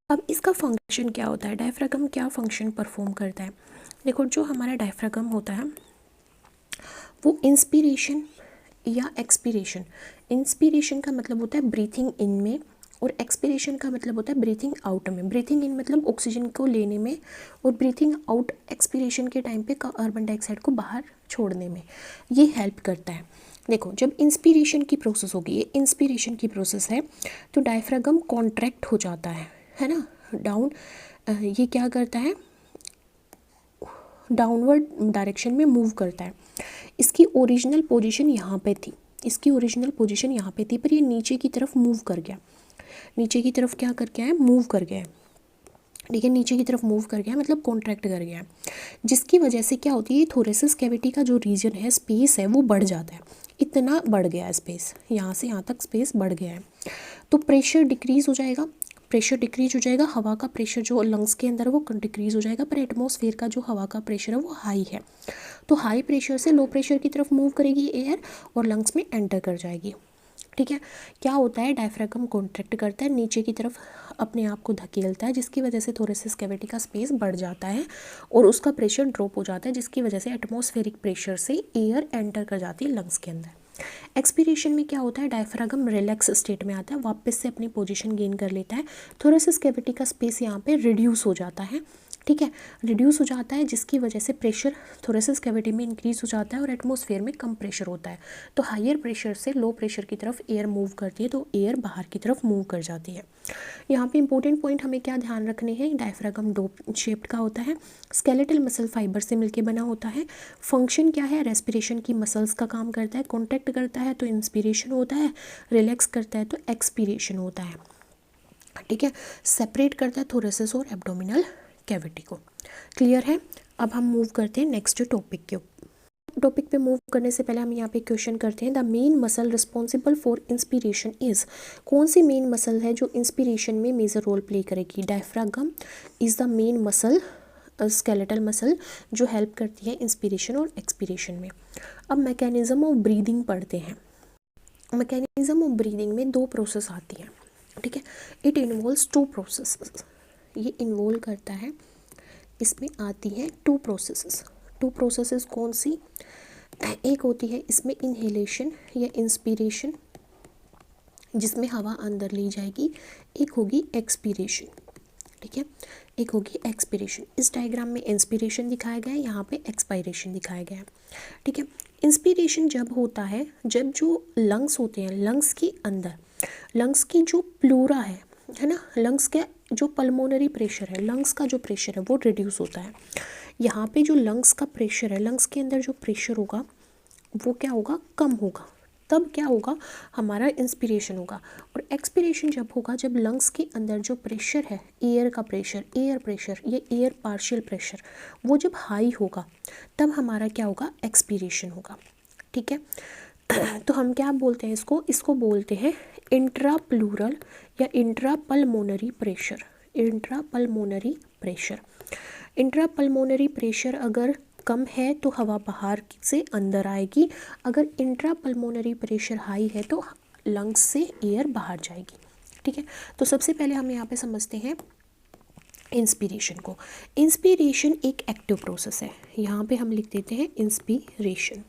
अब इसका फंक्शन क्या होता है, डायफ्रागम क्या फंक्शन परफॉर्म करता है। देखो जो हमारा डायफ्रागम होता है वो इंस्पिरेशन या एक्सपिरेशन, इंस्पिरेशन का मतलब होता है ब्रीथिंग इन में, और एक्सपिरेशन का मतलब होता है ब्रीथिंग आउट में। ब्रीथिंग इन मतलब ऑक्सीजन को लेने में, और ब्रीथिंग आउट एक्सपिरेशन के टाइम पे कार्बन डाइऑक्साइड को बाहर छोड़ने में ये हेल्प करता है। देखो जब इंस्पिरेशन की प्रोसेस होगी, ये इंस्पिरेशन की प्रोसेस है, तो डायफ्रागम कॉन्ट्रैक्ट हो जाता है ना, डाउन, ये क्या करता है, डाउनवर्ड डायरेक्शन में मूव करता है। इसकी ओरिजिनल पोजीशन यहाँ पे थी, इसकी ओरिजिनल पोजीशन यहाँ पे थी, पर ये नीचे की तरफ मूव कर गया, नीचे की तरफ क्या कर गया है, मूव कर गया है, ठीक है, नीचे की तरफ मूव कर गया है, मतलब कॉन्ट्रैक्ट कर गया है, जिसकी वजह से क्या होती है, थोरेसिस कैविटी का जो रीजन है, स्पेस है, वो बढ़ जाता है, इतना बढ़ गया है स्पेस, यहाँ से यहाँ तक स्पेस बढ़ गया है, तो प्रेशर डिक्रीज हो जाएगा, प्रेशर डिक्रीज हो जाएगा, हवा का प्रेशर जो लंग्स के अंदर है वो डिक्रीज हो जाएगा, पर एटमॉस्फेयर का जो हवा का प्रेशर है वो हाई है, तो हाई प्रेशर से लो प्रेशर की तरफ मूव करेगी एयर और लंग्स में एंटर कर जाएगी, ठीक है। क्या होता है, डायफ्रागम कॉन्ट्रैक्ट करता है, नीचे की तरफ अपने आप को धकेलता है, जिसकी वजह से थोरेसिस कैविटी का स्पेस बढ़ जाता है और उसका प्रेशर ड्रॉप हो जाता है, जिसकी वजह से एटमॉस्फेरिक प्रेशर से एयर एंटर कर जाती है लंग्स के अंदर। एक्सपीरेशन में क्या होता है, डायफ्रागम रिलैक्स स्टेट में आता है, वापस से अपनी पोजीशन गेन कर लेता है, थोरेसिस कैविटी का स्पेस यहाँ पे रिड्यूस हो जाता है, ठीक है, रिड्यूस हो जाता है, जिसकी वजह से प्रेशर थोरेसिस कैविटी में इंक्रीज हो जाता है और एटमॉस्फेयर में कम प्रेशर होता है, तो हायर प्रेशर से लो प्रेशर की तरफ एयर मूव करती है, तो एयर बाहर की तरफ मूव कर जाती है। यहाँ पे इंपॉर्टेंट पॉइंट हमें क्या ध्यान रखने हैं, डायफ्रागम डोम शेप्ड का होता है, स्केलेटल मसल फाइबर से मिलकर बना होता है, फंक्शन क्या है, रेस्पिरेशन की मसल्स का काम करता है, कॉन्ट्रैक्ट करता है तो इंस्पिरेशन होता है, रिलैक्स करता है तो एक्सपीरेशन होता है, ठीक है, सेपरेट करता है थोरेसिस और एब्डोमिनल कैविटी को। क्लियर है। अब हम मूव करते हैं नेक्स्ट टॉपिक के टॉपिक पे मूव करने से पहले हम यहाँ पे क्वेश्चन करते हैं, the main muscle responsible for inspiration is, कौन सी मेन मसल है जो इंस्पिरेशन में मेजर रोल प्ले करेगी, diaphragm is the main muscle, skeletal muscle जो हेल्प करती है इंस्पिरेशन और एक्सपीरेशन में। अब मैकेनिज्म ऑफ ब्रीदिंग पढ़ते हैं। मैकेनिज्म ऑफ ब्रीदिंग में दो प्रोसेस आती हैं, ठीक है, इट इन्वॉल्व्स टू प्रोसेस, ये इन्वॉल्व करता है, इसमें आती है टू प्रोसेसेस, टू प्रोसेसेस कौन सी, एक होती है इसमें इनहेलेशन या इंस्पिरेशन जिसमें हवा अंदर ली जाएगी, एक होगी एक्सपीरेशन, ठीक है, एक होगी एक्सपीरेशन। इस डायग्राम में इंस्पिरेशन दिखाया गया है, यहाँ पे एक्सपायरेशन दिखाया गया है, ठीक है। इंस्पिरेशन जब होता है, जब जो लंग्स होते हैं, लंग्स के अंदर, लंग्स की जो प्लूरा है ना, लंग्स के जो पल्मोनरी प्रेशर है, लंग्स का जो प्रेशर है वो रिड्यूस होता है। यहाँ पे जो लंग्स का प्रेशर है, लंग्स के अंदर जो प्रेशर होगा वो क्या होगा, कम होगा, तब क्या होगा, हमारा इंस्पिरेशन होगा। और एक्सपिरेशन जब होगा, जब लंग्स के अंदर जो प्रेशर है, एयर का प्रेशर, एयर प्रेशर, ये एयर पार्शियल प्रेशर, वो जब हाई होगा तब हमारा क्या होगा, एक्सपिरेशन होगा, ठीक है। तो हम क्या बोलते हैं इसको, इसको बोलते हैं इंट्राप्लूरल या intrapulmonary pressure, intrapulmonary pressure. Intrapulmonary pressure अगर कम है तो हवा बाहर से अंदर आएगी, अगर इंट्रापल्मोनरी प्रेशर हाई है तो लंग्स से एयर बाहर जाएगी, ठीक है। तो सबसे पहले हम यहाँ पे समझते हैं इंस्पिरेशन को। इंस्पिरेशन एक एक्टिव प्रोसेस है, यहाँ पे हम लिख देते हैं इंस्पिरेशन,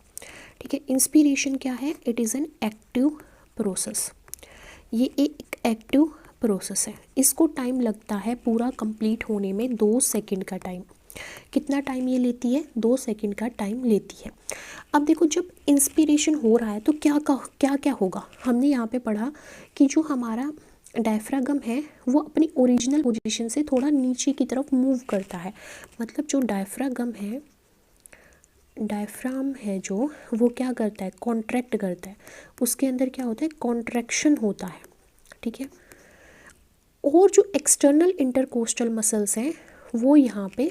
ठीक है। इंस्पिरेशन क्या है, it is an active process, ये एक एक्टिव प्रोसेस है, इसको टाइम लगता है पूरा कंप्लीट होने में 2 सेकंड का टाइम। कितना टाइम ये लेती है, 2 सेकंड का टाइम लेती है। अब देखो जब इंस्पिरेशन हो रहा है तो क्या क्या होगा, हमने यहाँ पे पढ़ा कि जो हमारा डायफ्रागम है वो अपनी ओरिजिनल पोजीशन से थोड़ा नीचे की तरफ मूव करता है, मतलब जो डायफ्रागम है, डायफ्राम है जो, वो क्या करता है, कॉन्ट्रैक्ट करता है, उसके अंदर क्या होता है, कॉन्ट्रैक्शन होता है, ठीक है। और जो एक्सटर्नल इंटरकोस्टल मसल्स हैं वो यहाँ पे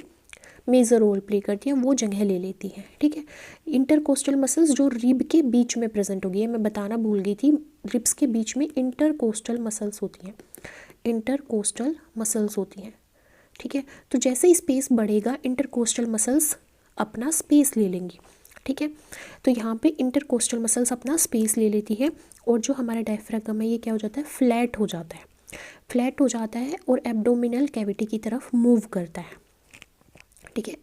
मेजर रोल प्ले करती हैं, वो जगह ले लेती हैं, ठीक है। इंटरकोस्टल मसल्स जो रिब के बीच में प्रेजेंट होगी है, मैं बताना भूल गई थी, रिब्स के बीच में इंटरकोस्टल मसल्स होती हैं, इंटरकोस्टल मसल्स होती हैं, ठीक है। तो जैसे ही स्पेस बढ़ेगा इंटरकोस्टल मसल्स अपना स्पेस ले लेंगी, ठीक है। तो यहाँ पे इंटरकोस्टल मसल्स अपना स्पेस ले लेती है और जो हमारा डायफ्रागम है ये क्या हो जाता है, फ्लैट हो जाता है, फ्लैट हो जाता है और एब्डोमिनल कैविटी की तरफ मूव करता है, ठीक है।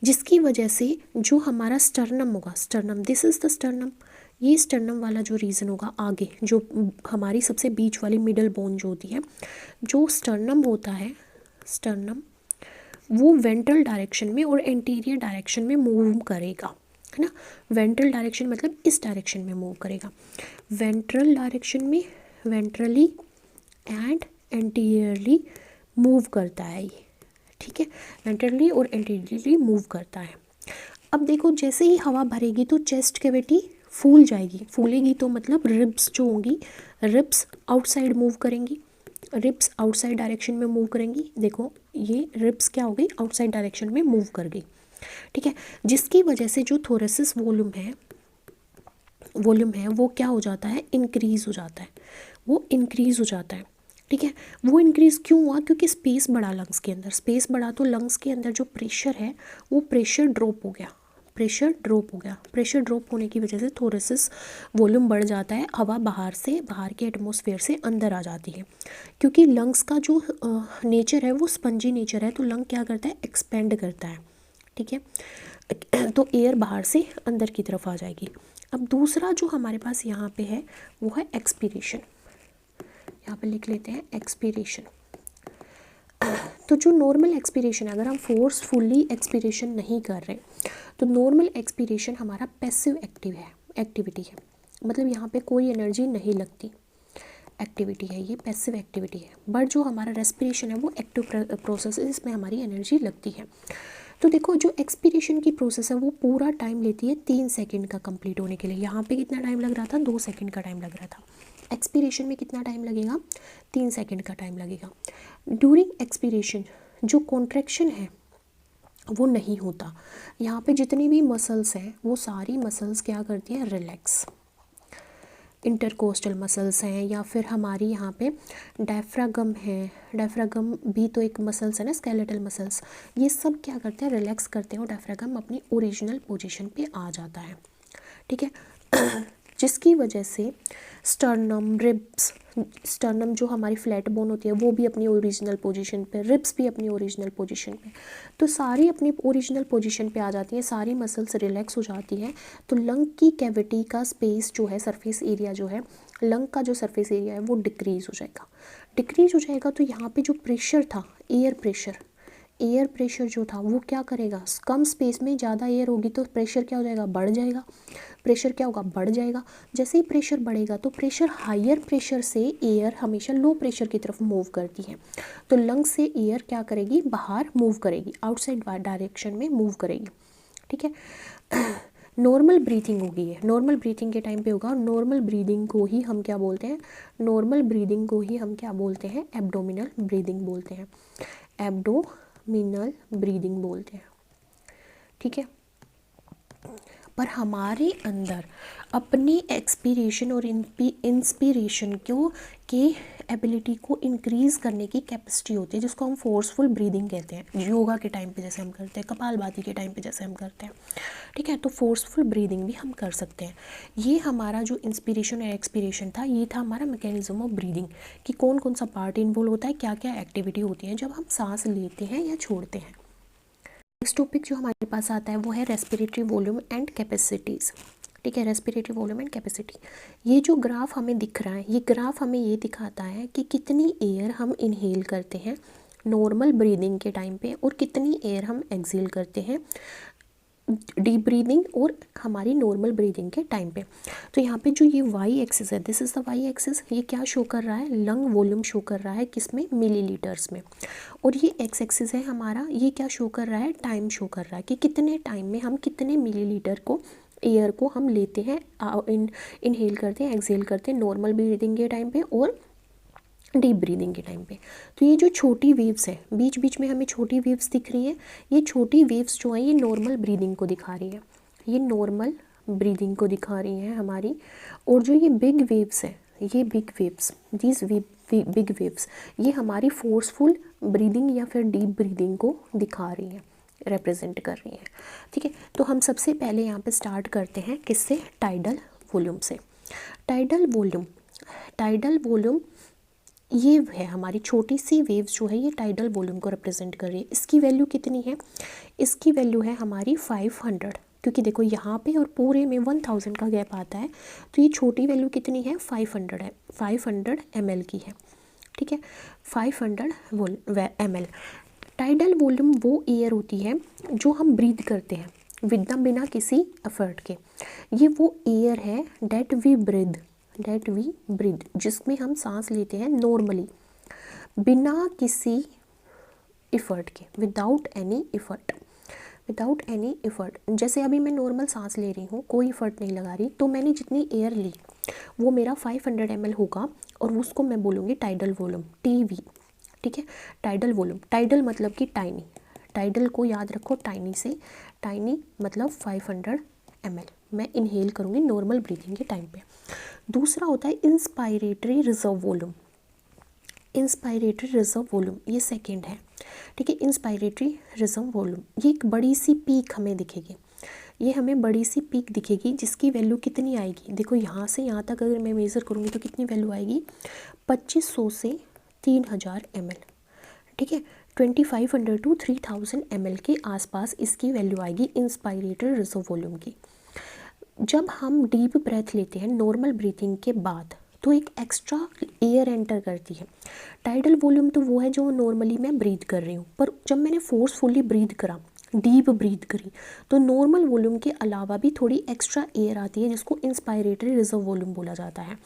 जिसकी वजह से जो हमारा स्टर्नम होगा, sternum, this is the sternum, ये स्टर्नम वाला जो रीजन होगा आगे, जो हमारी सबसे बीच वाली मिडल बोन जो होती है, जो स्टर्नम होता है, स्टर्नम वो वेंट्रल डायरेक्शन में और एंटीरियर डायरेक्शन में मूव करेगा, है ना। वेंट्रल डायरेक्शन मतलब इस डायरेक्शन में मूव करेगा, वेंट्रल डायरेक्शन में वेंट्रली एंड एंटीरियरली मूव करता है ये, ठीक है, वेंट्रली और एंटीरियरली मूव करता है। अब देखो जैसे ही हवा भरेगी तो चेस्ट कैविटी फूल जाएगी, फूलेगी तो मतलब रिब्स जो होंगी, रिब्स आउटसाइड मूव करेंगी, रिब्स आउटसाइड डायरेक्शन में मूव करेंगी। देखो ये रिब्स क्या हो गई, आउटसाइड डायरेक्शन में मूव कर गई, ठीक है, जिसकी वजह से जो थोरेसिस वॉल्यूम है वो क्या हो जाता है, इंक्रीज हो जाता है, वो इंक्रीज हो जाता है, ठीक है। वो इंक्रीज क्यों हुआ, क्योंकि स्पेस बढ़ा लंग्स के अंदर, स्पेस बढ़ा तो लंग्स के अंदर जो प्रेशर है वो प्रेशर ड्रॉप हो गया, प्रेशर ड्रॉप हो गया, प्रेशर ड्रॉप होने की वजह से थोरेसिस वॉल्यूम बढ़ जाता है, हवा बाहर के एटमॉस्फेयर से अंदर आ जाती है। क्योंकि लंग्स का जो नेचर है वो स्पंजी नेचर है, तो लंग क्या करता है, एक्सपेंड करता है, ठीक है, तो एयर बाहर से अंदर की तरफ आ जाएगी। अब दूसरा जो हमारे पास यहाँ पे है वो है एक्सपीरेशन, यहाँ पे लिख लेते हैं एक्सपीरेशन। तो जो नॉर्मल एक्सपीरेशन है, अगर हम फोर्सफुली एक्सपीरेशन नहीं कर रहे तो नॉर्मल एक्सपीरेशन हमारा पैसिव एक्टिविटी है, मतलब यहाँ पे कोई एनर्जी नहीं लगती, एक्टिविटी है ये, पैसिव एक्टिविटी है। बट जो हमारा रेस्पिरेशन है वो एक्टिव प्रोसेस है, इसमें हमारी एनर्जी लगती है। तो देखो जो एक्सपीरेशन की प्रोसेस है वो पूरा टाइम लेती है 3 सेकंड का कंप्लीट होने के लिए। यहाँ पे कितना टाइम लग रहा था, 2 सेकंड का टाइम लग रहा था। एक्सपीरेशन में कितना टाइम लगेगा, 3 सेकंड का टाइम लगेगा। ड्यूरिंग एक्सपीरेशन जो कॉन्ट्रैक्शन है वो नहीं होता, यहाँ पे जितनी भी मसल्स हैं वो सारी मसल्स क्या करती हैं, रिलैक्स। इंटरकोस्टल मसल्स हैं या फिर हमारी यहाँ पे डायफ्रागम है, डायफ्रागम भी तो एक मसल्स है ना, स्केलेटल मसल्स, ये सब क्या करते हैं, रिलैक्स करते हैं और डायफ्रागम अपनी ओरिजिनल पोजीशन पे आ जाता है, ठीक है। जिसकी वजह से स्टर्नम, रिब्स, स्टर्नम जो हमारी फ्लैट बोन होती है वो भी अपनी ओरिजिनल पोजीशन पे, रिब्स भी अपनी ओरिजिनल पोजीशन पे, तो सारी अपनी ओरिजिनल पोजीशन पे आ जाती है, सारी मसल्स रिलैक्स हो जाती हैं। तो लंग की कैविटी का स्पेस जो है, सरफेस एरिया जो है, लंग का जो सरफेस एरिया है वो डिक्रीज़ हो जाएगा, डिक्रीज़ हो जाएगा। तो यहाँ पे जो प्रेशर था, एयर प्रेशर जो था वो क्या करेगा, कम स्पेस में ज़्यादा एयर होगी तो प्रेशर क्या हो जाएगा, बढ़ जाएगा, प्रेशर क्या होगा, बढ़ जाएगा। जैसे ही प्रेशर बढ़ेगा तो प्रेशर, हायर प्रेशर से एयर हमेशा लो प्रेशर की तरफ मूव करती है, तो लंग से एयर क्या करेगी, बाहर मूव करेगी, आउटसाइड डायरेक्शन में मूव करेगी, ठीक है। नॉर्मल ब्रीथिंग होगी है, नॉर्मल ब्रीथिंग के टाइम पे होगा, और नॉर्मल ब्रीदिंग को ही हम क्या बोलते हैं, नॉर्मल ब्रीदिंग को ही हम क्या बोलते हैं, एब्डोमिनल ब्रीदिंग बोलते हैं, एब्डोमिनल ब्रीदिंग बोलते हैं, ठीक है। पर हमारे अंदर अपनी एक्सपीरेशन और इंस्पिरेशन के एबिलिटी को इंक्रीज़ करने की कैपेसिटी होती है, जिसको हम फोर्सफुल ब्रीदिंग कहते हैं, योगा के टाइम पे जैसे हम करते हैं, कपालभाति के टाइम पे जैसे हम करते हैं, ठीक है। तो फोर्सफुल ब्रीदिंग भी हम कर सकते हैं। ये हमारा जो इंस्पिरेशन और एक्सपीरेशन था, ये था हमारा मैकेनिज्म ऑफ ब्रीदिंग, कि कौन कौन सा पार्ट इन्वॉल्व होता है, क्या क्या एक्टिविटी होती है जब हम सांस लेते हैं या छोड़ते हैं। नेक्स्ट टॉपिक जो हमारे पास आता है वो है रेस्पिरेटरी वॉल्यूम एंड कैपेसिटीज़, ठीक है, रेस्पिरेटरी वॉल्यूम एंड कैपेसिटी। ये जो ग्राफ हमें दिख रहा है, ये ग्राफ हमें ये दिखाता है कि कितनी एयर हम इनहेल करते हैं नॉर्मल ब्रीदिंग के टाइम पे और कितनी एयर हम एक्सहेल करते हैं डीप ब्रीदिंग और हमारी नॉर्मल ब्रीदिंग के टाइम पे। तो यहाँ पे जो ये वाई एक्सिस है, this is the Y axis, ये क्या शो कर रहा है, लंग वॉल्यूम शो कर रहा है, किसमें, मिलीलीटर्स में। और ये एक्स एक्सिस है हमारा, ये क्या शो कर रहा है, टाइम शो कर रहा है, कि कितने टाइम में हम कितने मिलीलीटर को एयर को हम लेते हैं, इनहेल करते हैं, एक्सहेल करते हैं नॉर्मल ब्रीदिंग के टाइम पे और डीप ब्रीदिंग के टाइम पे। तो ये जो छोटी वेव्स है, बीच बीच में हमें छोटी वेव्स दिख रही हैं, ये छोटी वेव्स जो हैं ये नॉर्मल ब्रीदिंग को दिखा रही है, ये नॉर्मल ब्रीदिंग को दिखा रही हैं हमारी। और जो ये बिग वेव्स है, ये big waves, these big waves, ये हमारी फोर्सफुल ब्रीदिंग या फिर डीप ब्रीदिंग को दिखा रही हैं, रिप्रेजेंट कर रही हैं, ठीक है। तो हम सबसे पहले यहाँ पे स्टार्ट करते हैं किससे, टाइडल वॉल्यूम से। टाइडल वॉल्यूम ये है हमारी छोटी सी वेव्स जो है, ये टाइडल वॉल्यूम को रिप्रेजेंट कर रही है। इसकी वैल्यू कितनी है, इसकी वैल्यू है हमारी 500, क्योंकि देखो यहाँ पे और पूरे में 1000 का गैप आता है, तो ये छोटी वैल्यू कितनी है, 500 है, 500 ml की है, ठीक है, 500 ml। टाइडल वॉल्यूम वो एयर होती है जो हम ब्रीथ करते हैं, विद बिना किसी एफर्ट के। ये वो एयर है डेट वी ब्रीद जिसमें हम सांस लेते हैं नॉर्मली बिना किसी एफर्ट के, विदाउट एनी एफर्ट। जैसे अभी मैं नॉर्मल सांस ले रही हूँ, कोई एफर्ट नहीं लगा रही, तो मैंने जितनी एयर ली वो मेरा 500 ml होगा और उसको मैं बोलूँगी टाइडल वॉल्यूम, टीवी। ठीक है, टाइडल वॉल्यूम, टाइडल मतलब कि टाइनी, टाइडल को याद रखो टाइनी से, टाइनी मतलब 500 ml मैं इनहेल करूँगी नॉर्मल ब्रीथिंग के टाइम पे। दूसरा होता है inspiratory reserve volume, inspiratory reserve volume ये सेकंड है। ठीक है, इंस्पायरेटरी रिजर्व वॉल्यूम, ये एक बड़ी सी पीक हमें दिखेगी, ये हमें बड़ी सी पीक दिखेगी जिसकी वैल्यू कितनी आएगी, देखो यहाँ से यहाँ तक अगर मैं मेज़र करूँगी तो कितनी वैल्यू आएगी, 2500 से 3000 ml। ठीक है, 2500 to 3000 ml के आसपास इसकी वैल्यू आएगी इंस्पायरेटरी रिजर्व वॉल्यूम की। जब हम डीप ब्रेथ लेते हैं नॉर्मल ब्रीथिंग के बाद तो एक एक्स्ट्रा एयर एंटर करती है। टाइडल वॉल्यूम तो वो है जो नॉर्मली मैं ब्रीथ कर रही हूँ, पर जब मैंने फोर्सफुली ब्रीथ करा, डीप ब्रीथ करी, तो नॉर्मल वॉल्यूम के अलावा भी थोड़ी एक्स्ट्रा एयर आती है जिसको इंस्पायरेटरी रिजर्व वॉल्यूम बोला जाता है।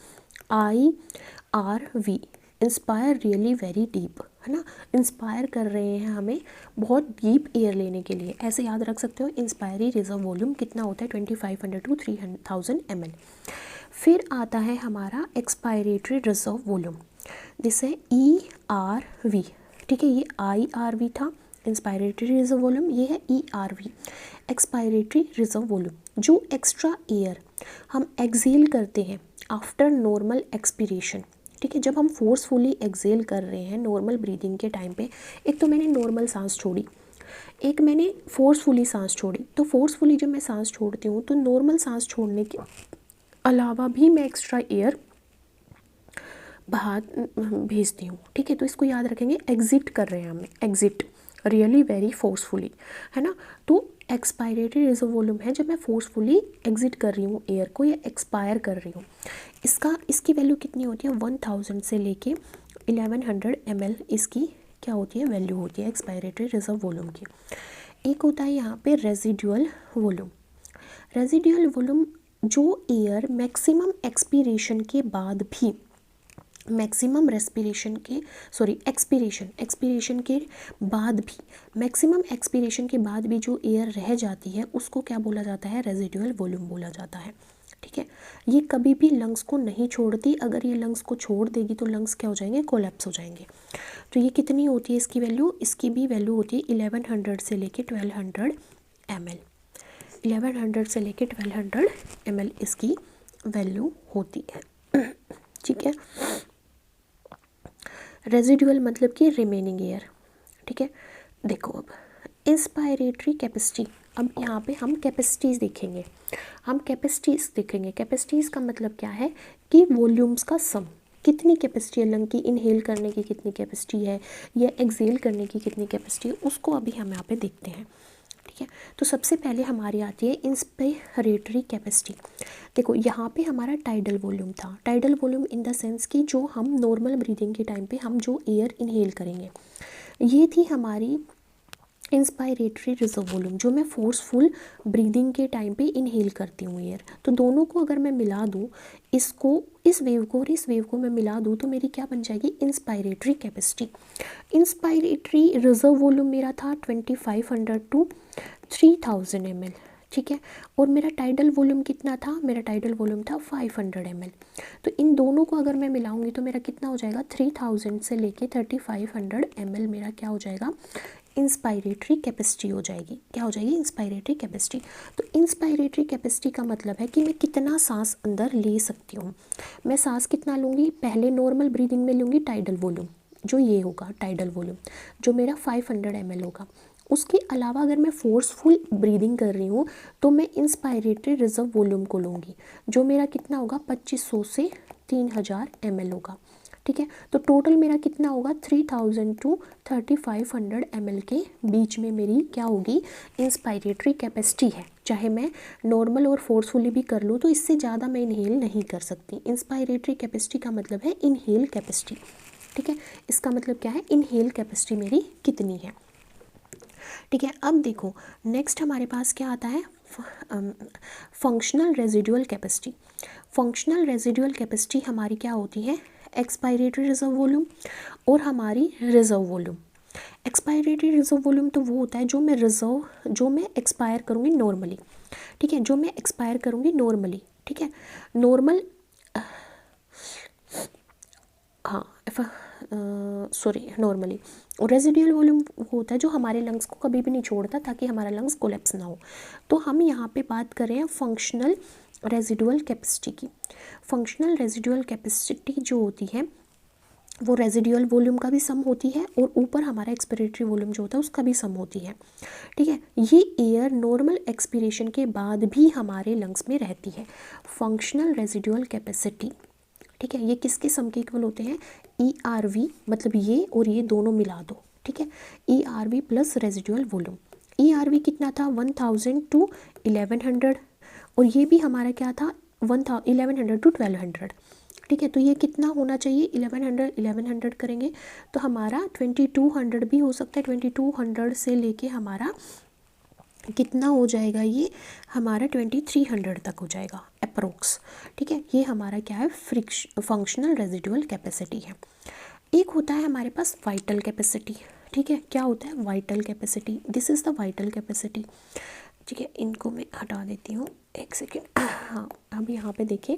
IRV, inspire really very deep, है ना, इंस्पायर कर रहे हैं हमें बहुत डीप एयर लेने के लिए, ऐसे याद रख सकते हो। इंस्पायरी रिजर्व वॉल्यूम कितना होता है, 2500 to 3000 ml। फिर आता है हमारा एक्सपायरेटरी रिजर्व वॉल्यूम, जिसे ERV। ठीक है, ये IRV था इंस्पायरेटरी रिजर्व वॉल्यूम, ये है ERV एक्सपायरेटरी रिजर्व वॉल्यूम। जो एक्स्ट्रा एयर हम एक्सेल करते हैं आफ्टर नॉर्मल एक्सपीरेशन। ठीक है, जब हम फोर्सफुली एक्सेल कर रहे हैं नॉर्मल ब्रीदिंग के टाइम पे, एक तो मैंने नॉर्मल सांस छोड़ी, एक मैंने फोर्सफुली सांस छोड़ी। तो फोर्सफुली जब मैं सांस छोड़ती हूँ तो नॉर्मल सांस छोड़ने के अलावा भी मैं एक्स्ट्रा एयर बाहर भेजती हूँ। ठीक है, तो इसको याद रखेंगे, एग्जिट कर रहे हैं हमें, एग्जिट रियली वेरी फोर्सफुली, है ना। तो एक्सपायरेटरी रिजर्व वॉल्यूम है जब मैं फोर्सफुली एग्जिट कर रही हूँ एयर को या एक्सपायर कर रही हूँ। इसकी वैल्यू कितनी होती है, 1000 से लेके 1100 ml इसकी क्या होती है, वैल्यू होती है एक्सपायरेटरी रिजर्व वॉल्यूम की। एक होता है यहाँ पे रेजिडुअल वॉल्यूम। रेजिडुअल वॉल्यूम जो एयर मैक्सिमम एक्सपीरेशन के बाद भी, मैक्सिमम एक्सपीरेशन के बाद भी, मैक्सिमम एक्सपीरेशन के बाद भी जो एयर रह जाती है उसको क्या बोला जाता है, रेजिडुअल वॉल्यूम बोला जाता है। ठीक है, ये कभी भी लंग्स को नहीं छोड़ती, अगर ये लंग्स को छोड़ देगी तो लंग्स क्या हो जाएंगे, कोलैप्स हो जाएंगे। तो ये कितनी होती है इसकी वैल्यू, इसकी भी वैल्यू होती है 1100 से लेके 1200 ml, 1100 से लेके 1200 ml इसकी वैल्यू होती है। ठीक है, रेजिडुअल मतलब कि रिमेनिंग एयर। ठीक है, देखो अब इंस्पायरेटरी कैपेसिटी, अब यहाँ पे हम कैपेसिटीज़ देखेंगे, कैपेसिटीज़ का मतलब क्या है कि वॉल्यूम्स का सम, कितनी कैपेसिटी है लंग की, इनहेल करने की कितनी कैपेसिटी है या एक्सेल करने की कितनी कैपेसिटी है, उसको अभी हम यहाँ पे देखते हैं। ठीक है, तो सबसे पहले हमारी आती है इंस्पायरेटरी कैपेसिटी। देखो यहाँ पे हमारा टाइडल वॉल्यूम था, tidal volume in the sense कि जो हम नॉर्मल ब्रीदिंग के टाइम पे हम जो एयर इनहेल करेंगे, ये थी हमारी इंस्पायरेटरी रिजर्व वॉल्यूम, जो मैं फोर्सफुल ब्रीदिंग के टाइम पे इनहेल करती हूँ एयर। तो दोनों को अगर मैं मिला दूँ, इसको, इस वेव को और इस वेव को मैं मिला दूँ, तो मेरी क्या बन जाएगी, inspiratory capacity. Inspiratory reserve volume मेरा था 2500 to 3000 ml। ठीक है, और मेरा टाइडल वॉल्यूम कितना था, मेरा टाइडल वॉल्यूम था 500 ml। तो इन दोनों को अगर मैं मिलाऊंगी तो मेरा कितना हो जाएगा, 3000 से लेके 3500 ml मेरा क्या हो जाएगा, इंस्पायरेटरी कैपेसिटी हो जाएगी। क्या हो जाएगी, इंस्पायरेटरी कैपेसिटी। तो इंस्पायरेटरी कैपेसिटी का मतलब है कि मैं कितना सांस अंदर ले सकती हूँ। मैं सांस कितना लूँगी, पहले नॉर्मल ब्रीदिंग में लूँगी टाइडल वॉल्यूम, जो ये होगा टाइडल वॉल्यूम, जो मेरा 500 ml होगा। उसके अलावा अगर मैं फोर्सफुल ब्रीदिंग कर रही हूँ तो मैं इंस्पायरेटरी रिजर्व वॉल्यूम को लूँगी, जो मेरा कितना होगा, 2500 से 3000 ml होगा। ठीक है, तो टोटल मेरा कितना होगा, 3000 to 3500 ml के बीच में मेरी क्या होगी, इंस्पायरेटरी कैपेसिटी है। चाहे मैं नॉर्मल और फोर्सफुली भी कर लूँ तो इससे ज़्यादा मैं इनहेल नहीं कर सकती। इंस्पायरेटरी कैपेसिटी का मतलब है इनहेल कैपेसिटी। ठीक है, इसका मतलब क्या है, इनहेल कैपेसिटी मेरी कितनी है। ठीक है। अब देखो नेक्स्ट हमारे पास क्या आता है, functional residual capacity. Functional residual capacity हमारी क्या होती है, एक्सपायरेटरी रिजर्व वॉल्यूम और हमारी reserve volume. Expiratory reserve volume तो वो होता है जो मैं एक्सपायर करूँगी नॉर्मली, ठीक है, जो मैं एक्सपायर करूँगी नॉर्मली, ठीक है, नॉर्मल, हाँ सॉरी नॉर्मली। और रेजिडुअल वॉल्यूम होता है जो हमारे लंग्स को कभी भी नहीं छोड़ता ताकि हमारा लंग्स कोलैप्स ना हो। तो हम यहाँ पे बात कर रहे हैं फंक्शनल रेजिडुअल कैपेसिटी की। फंक्शनल रेजिडुअल कैपेसिटी जो होती है वो रेजिडुअल वॉल्यूम का भी सम होती है और ऊपर हमारा एक्सपिरेटरी वॉल्यूम जो होता है उसका भी सम होती है, ठीक है। ये एयर नॉर्मल एक्सपिरेशन के बाद भी हमारे लंग्स में रहती है। फंक्शनल रेजिडुअल कैपेसिटी, ठीक है, ये किसके सम के इक्वल होते हैं, ERV, मतलब ये और ये दोनों मिला दो, ठीक है, ERV plus residual volume. ERV कितना था, 1000 to 1100, और ये भी हमारा क्या था, 1100 to 1200, ठीक है। तो ये कितना होना चाहिए, 1100 करेंगे तो हमारा 2200 भी हो सकता है, 2200 से लेके हमारा कितना हो जाएगा, ये हमारा 2300 तक हो जाएगा अप्रोक्स, ठीक है। ये हमारा क्या है, फंक्शनल रेजिडुअल कैपेसिटी है। एक होता है हमारे पास वाइटल कैपेसिटी, ठीक है। क्या होता है vital capacity, this is the vital capacity, ठीक है। इनको मैं हटा देती हूँ, एक सेकेंड। हाँ अब यहाँ पे देखिए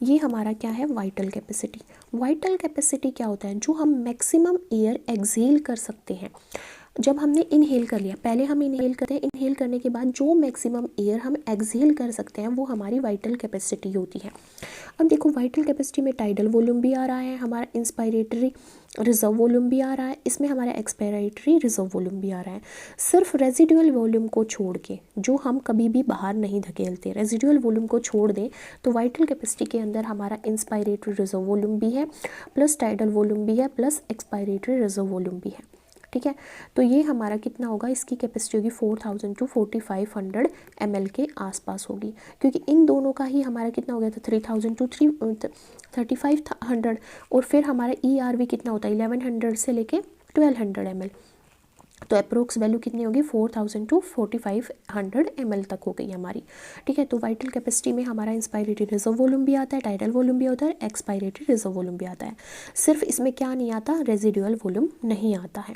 ये हमारा क्या है, वाइटल कैपेसिटी। वाइटल कैपेसिटी क्या होता है, जो हम मैक्सिमम एयर एक्सहेल कर सकते हैं। जब हमने इनहेल कर लिया, पहले हम इनहेल करते हैं, इनहेल करने के बाद जो मैक्सिमम एयर हम एक्सहेल कर सकते हैं वो हमारी वाइटल कैपेसिटी होती है। अब देखो वाइटल कैपेसिटी में टाइडल वॉल्यूम भी आ रहा है, हमारा इंस्पायरेटरी रिजर्व वॉल्यूम भी आ रहा है, इसमें हमारा एक्सपायरेटरी रिजर्व वॉल्यूम भी आ रहा है। सिर्फ रेजिडुअल वॉल्यूम को छोड़ के, जो हम कभी भी बाहर नहीं धकेलते, रेजिडुअल वॉल्यूम को छोड़ दें तो वाइटल कैपेसिटी के अंदर हमारा इंस्पायरेटरी रिजर्व वॉल्यूम भी है, प्लस टाइडल वॉल्यूम भी है, प्लस एक्सपायरेटरी रिजर्व वॉल्यूम भी है, ठीक है। तो ये हमारा कितना होगा, इसकी कैपेसिटी होगी 4000 to 4500 ml के आसपास होगी, क्योंकि इन दोनों का ही हमारा कितना हो गया था, 3000 to 3500, और फिर हमारा ERV कितना होता है, 1100 से लेके 1200 ml। तो अप्रोक्स वैल्यू कितनी होगी, 4000 to 4500 ml तक हो गई हमारी, ठीक है। तो वाइटल कैपेसिटी में हमारा इंस्पायरेटरी रिजर्व वॉल्यूम भी आता है, टाइडल वॉल्यूम भी होता है, एक्सपायरेटरी रिजर्व वॉल्यूम भी आता है। सिर्फ इसमें क्या नहीं आता, रेजिडुअल वॉल्यूम नहीं आता है,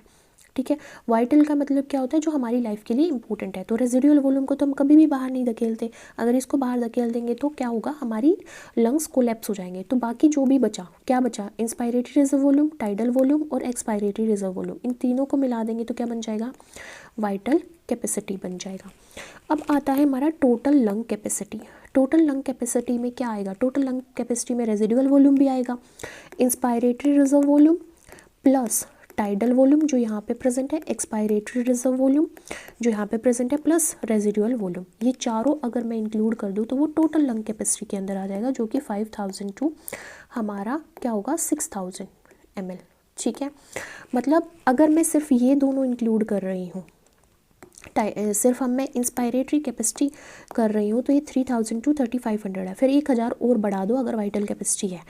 ठीक है। वाइटल का मतलब क्या होता है, जो हमारी लाइफ के लिए इंपॉर्टेंट है। तो रेजिडुअल वॉल्यूम को तो हम कभी भी बाहर नहीं धकेलते, अगर इसको बाहर धकेल देंगे तो क्या होगा, हमारी लंग्स कोलैप्स हो जाएंगे। तो बाकी जो भी बचा, क्या बचा, inspiratory reserve volume, tidal volume और एक्सपायरेटरी रिजर्व वॉल्यूम, इन तीनों को मिला देंगे तो क्या बन जाएगा, वाइटल कैपेसिटी बन जाएगा। अब आता है हमारा total lung capacity. Total lung capacity में क्या आएगा, टोटल लंग कैपेसिटी में रेजिडुअल वॉल्यूम भी आएगा, inspiratory reserve volume plus tidal volume जो यहाँ पे प्रेजेंट है, एक्सपायरेटरी रिजर्व वॉल्यूम जो यहाँ पे प्रेजेंट है, प्लस रेजिडुअल वॉल्यूम, ये चारों अगर मैं इंक्लूड कर दूँ तो वो टोटल लंग कैपेसिटी के अंदर आ जाएगा, जो कि 5000 टू हमारा क्या होगा 6000 ml, ठीक है। मतलब अगर मैं सिर्फ ये दोनों इंक्लूड कर रही हूँ, सिर्फ हम मैं इंस्पायरेटरी कैपेसिटी कर रही हूँ तो ये 3000 to 3500 है, फिर 1000 और बढ़ा दो अगर वाइटल कैपेसिटी है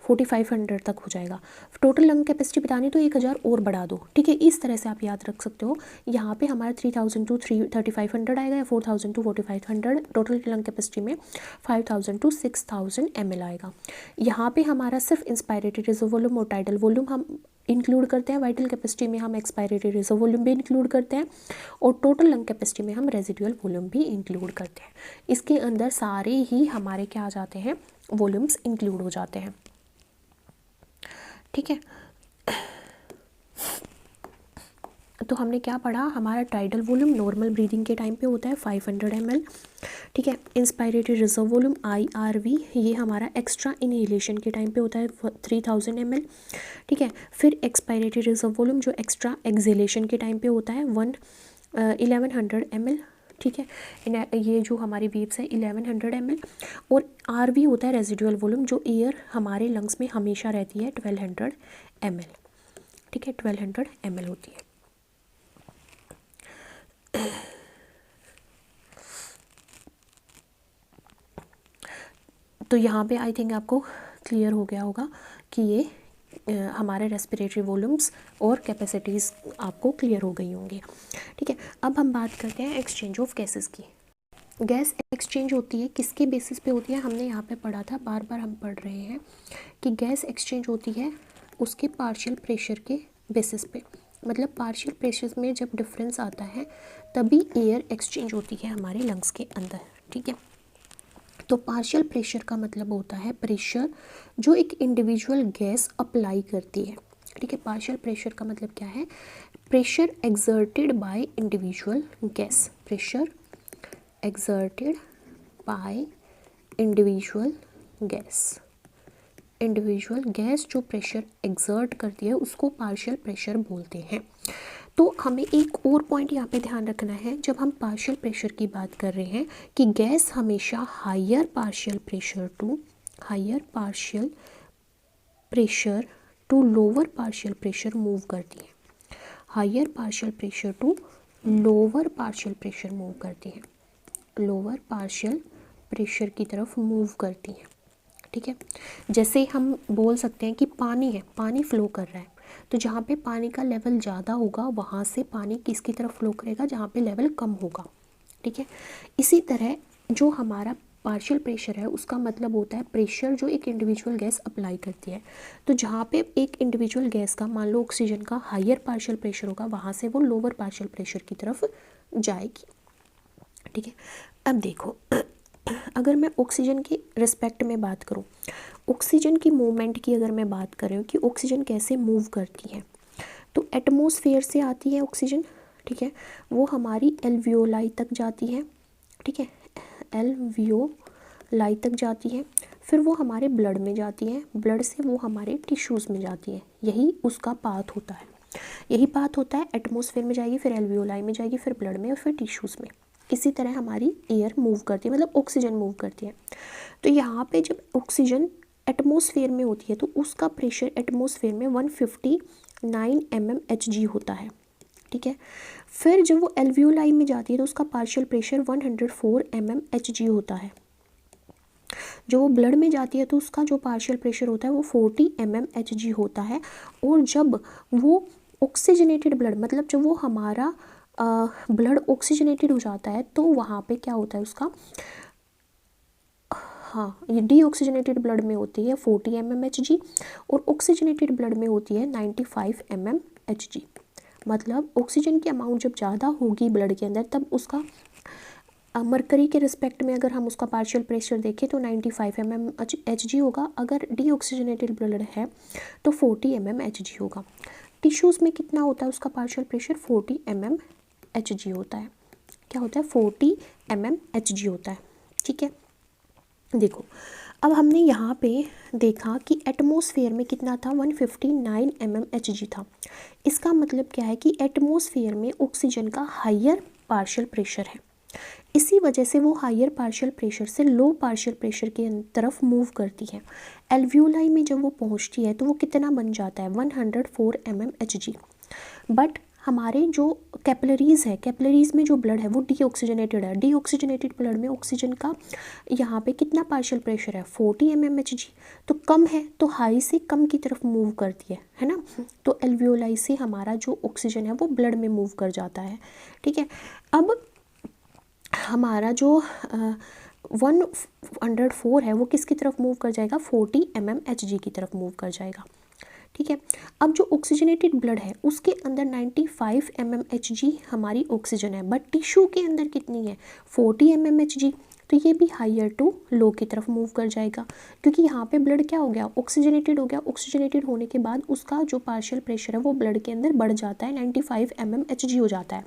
4500 तक हो जाएगा। टोटल लंग कैपेसिटी बतानी तो 1000 और बढ़ा दो, ठीक है। इस तरह से आप याद रख सकते हो। यहाँ पे हमारा 3000 to 3500 आएगा या 4000 to 4500, टोटल लंग कैपेसिटी में 5000 to 6000 ml आएगा। यहाँ पे हमारा सिर्फ इंस्पायरेटरी रिजर्व वॉल्यूम और टाइडल वॉल्यूम हम इंक्लूड करते हैं, वाइटल कैपेसिटी में हम एक्सपायरेटरी रिजर्व वॉल्यूम भी इंक्लूड करते हैं, और टोटल लंग कैपेसिटी में हम रेजिडुअल वॉल्यूम भी इंक्लूड करते हैं। इसके अंदर सारे ही हमारे क्या आ जाते हैं, वॉल्यूम्स इंक्लूड हो जाते हैं, ठीक है। तो हमने क्या पढ़ा, हमारा टाइडल वॉल्यूम नॉर्मल ब्रीदिंग के टाइम पे होता है 500 ml, ठीक है। इंस्पायरेटरी रिजर्व वॉल्यूम IRV ये हमारा एक्स्ट्रा इनहेलेशन के टाइम पे होता है 3000 ml, ठीक है। फिर एक्सपायरेटरी रिजर्व वॉल्यूम जो एक्स्ट्रा एक्सहेलेशन के टाइम पे होता है 1100 ml, ठीक है। ये जो हमारी वेव्स है 1100 ml, और RV होता है रेजिडुअल वॉल्यूम, जो एयर हमारे लंग्स में हमेशा रहती है 1200 ml, ठीक है, 1200 ml होती है। तो यहाँ पे आई थिंक आपको क्लियर हो गया होगा कि ये हमारे रेस्पिरेटरी वॉल्यूम्स और कैपेसिटीज़ आपको क्लियर हो गई होंगी। ठीक है, अब हम बात करते हैं एक्सचेंज ऑफ गैसेस की। गैस एक्सचेंज होती है किसके बेसिस पे होती है, हमने यहाँ पे पढ़ा था, बार बार हम पढ़ रहे हैं कि गैस एक्सचेंज होती है उसके पार्शियल प्रेशर के बेसिस पे। मतलब पार्शियल प्रेशर में जब डिफरेंस आता है तभी एयर एक्सचेंज होती है हमारे लंग्स के अंदर। ठीक है, तो पार्शियल प्रेशर का मतलब होता है प्रेशर जो एक इंडिविजुअल गैस अप्लाई करती है। ठीक है, पार्शियल प्रेशर का मतलब क्या है, pressure exerted by individual gas, pressure exerted by individual gas, individual gas जो प्रेशर एक्सर्ट करती है उसको पार्शियल प्रेशर बोलते हैं। तो हमें एक और पॉइंट यहाँ पे ध्यान रखना है जब हम पार्शियल प्रेशर की बात कर रहे हैं कि गैस हमेशा higher partial pressure to lower partial pressure move करती है, higher partial pressure to lower partial pressure move करती है, लोअर पार्शियल प्रेशर की तरफ मूव करती हैं। ठीक है, जैसे हम बोल सकते हैं कि पानी है, पानी फ्लो कर रहा है, तो जहाँ पे पानी का लेवल ज़्यादा होगा वहाँ से पानी किसकी तरफ फ्लो करेगा, जहाँ पे लेवल कम होगा। ठीक है, इसी तरह जो हमारा पार्शियल प्रेशर है उसका मतलब होता है प्रेशर जो एक इंडिविजुअल गैस अप्लाई करती है। तो जहाँ पे एक इंडिविजुअल गैस का, मान लो ऑक्सीजन का हायर पार्शियल प्रेशर होगा, वहाँ से वो लोअर पार्शियल प्रेशर की तरफ जाएगी। ठीक है, अब देखो अगर मैं ऑक्सीजन की रिस्पेक्ट में बात करूं, ऑक्सीजन की मूवमेंट की अगर मैं बात कर रही हूँ कि ऑक्सीजन कैसे मूव करती है, तो एटमॉस्फेयर से आती है ऑक्सीजन। ठीक है, वो हमारी एल्वियोलाई तक जाती है। ठीक है, एल्वियोलाई तक जाती है, फिर वो हमारे ब्लड में जाती है, ब्लड से वो हमारे टिश्यूज़ में जाती है। यही उसका पाथ होता है, यही पाथ होता है, एटमॉस्फेयर में जाएगी, फिर एल्वियोलाई में जाएगी, फिर ब्लड में और फिर टिश्यूज़ में। इसी तरह हमारी एयर मूव करती है, मतलब ऑक्सीजन मूव करती है। तो यहाँ पे जब ऑक्सीजन एटमॉस्फेयर में होती है तो उसका प्रेशर एटमॉस्फेयर में 159 mmHg होता है। ठीक है, फिर जब वो एल्वियोलाई में जाती है तो उसका पार्शियल प्रेशर 104 mmHg होता है। जो वो ब्लड में जाती है तो उसका जो पार्शियल प्रेशर होता है वो 40 mmHg होता है। और जब वो ऑक्सीजनेटेड ब्लड, मतलब जब वो हमारा ब्लड ऑक्सीजनेटेड हो जाता है तो वहाँ पे क्या होता है उसका, हाँ, ये डीऑक्सीजनेटेड ब्लड में होती है 40 mmHg और ऑक्सीजनेटेड ब्लड में होती है 95 mmHg। मतलब ऑक्सीजन की अमाउंट जब ज़्यादा होगी ब्लड के अंदर तब उसका मरकरी के रिस्पेक्ट में अगर हम उसका पार्शियल प्रेशर देखें तो 95 mmHg होगा। अगर डीऑक्सीजनेटेड ब्लड है तो 40 mmHg होगा। टिश्यूज़ में कितना होता है उसका पार्शियल प्रेशर, 40 mmHg होता है। क्या होता है, 40 mmHg होता है। ठीक है, देखो अब हमने यहाँ पे देखा कि एटमॉस्फेयर में कितना था, 159 mmHg था। इसका मतलब क्या है कि एटमॉस्फेयर में ऑक्सीजन का हायर पार्शियल प्रेशर है, इसी वजह से वो हायर पार्शियल प्रेशर से लो पार्शियल प्रेशर की तरफ मूव करती है। एल्वियोलाई में जब वो पहुँचती है तो वो कितना बन जाता है, 104 mmHg। बट हमारे जो कैपिलरीज़ है, कैपिलरीज़ में जो ब्लड है वो डीऑक्सीजनेटेड है। डीऑक्सीजनेटेड ब्लड में ऑक्सीजन का यहाँ पे कितना पार्शियल प्रेशर है, 40 mmHg। तो कम है तो हाई से कम की तरफ मूव करती है ना। तो एल्वियोलाई से हमारा जो ऑक्सीजन है वो ब्लड में मूव कर जाता है। ठीक है, अब हमारा जो 104 है वो किसकी तरफ मूव कर जाएगा, 40 mmHg की तरफ मूव कर जाएगा। ठीक है, अब जो ऑक्सीजनेटेड ब्लड है उसके अंदर 95 mmHg हमारी ऑक्सीजन है, बट टिश्यू के अंदर कितनी है, 40 mmHg। तो ये भी हायर टू लो की तरफ मूव कर जाएगा, क्योंकि यहाँ पे ब्लड क्या हो गया, ऑक्सीजनेटेड हो गया। ऑक्सीजनेटेड होने के बाद उसका जो पार्शियल प्रेशर है वो ब्लड के अंदर बढ़ जाता है, 95 mmHg हो जाता है।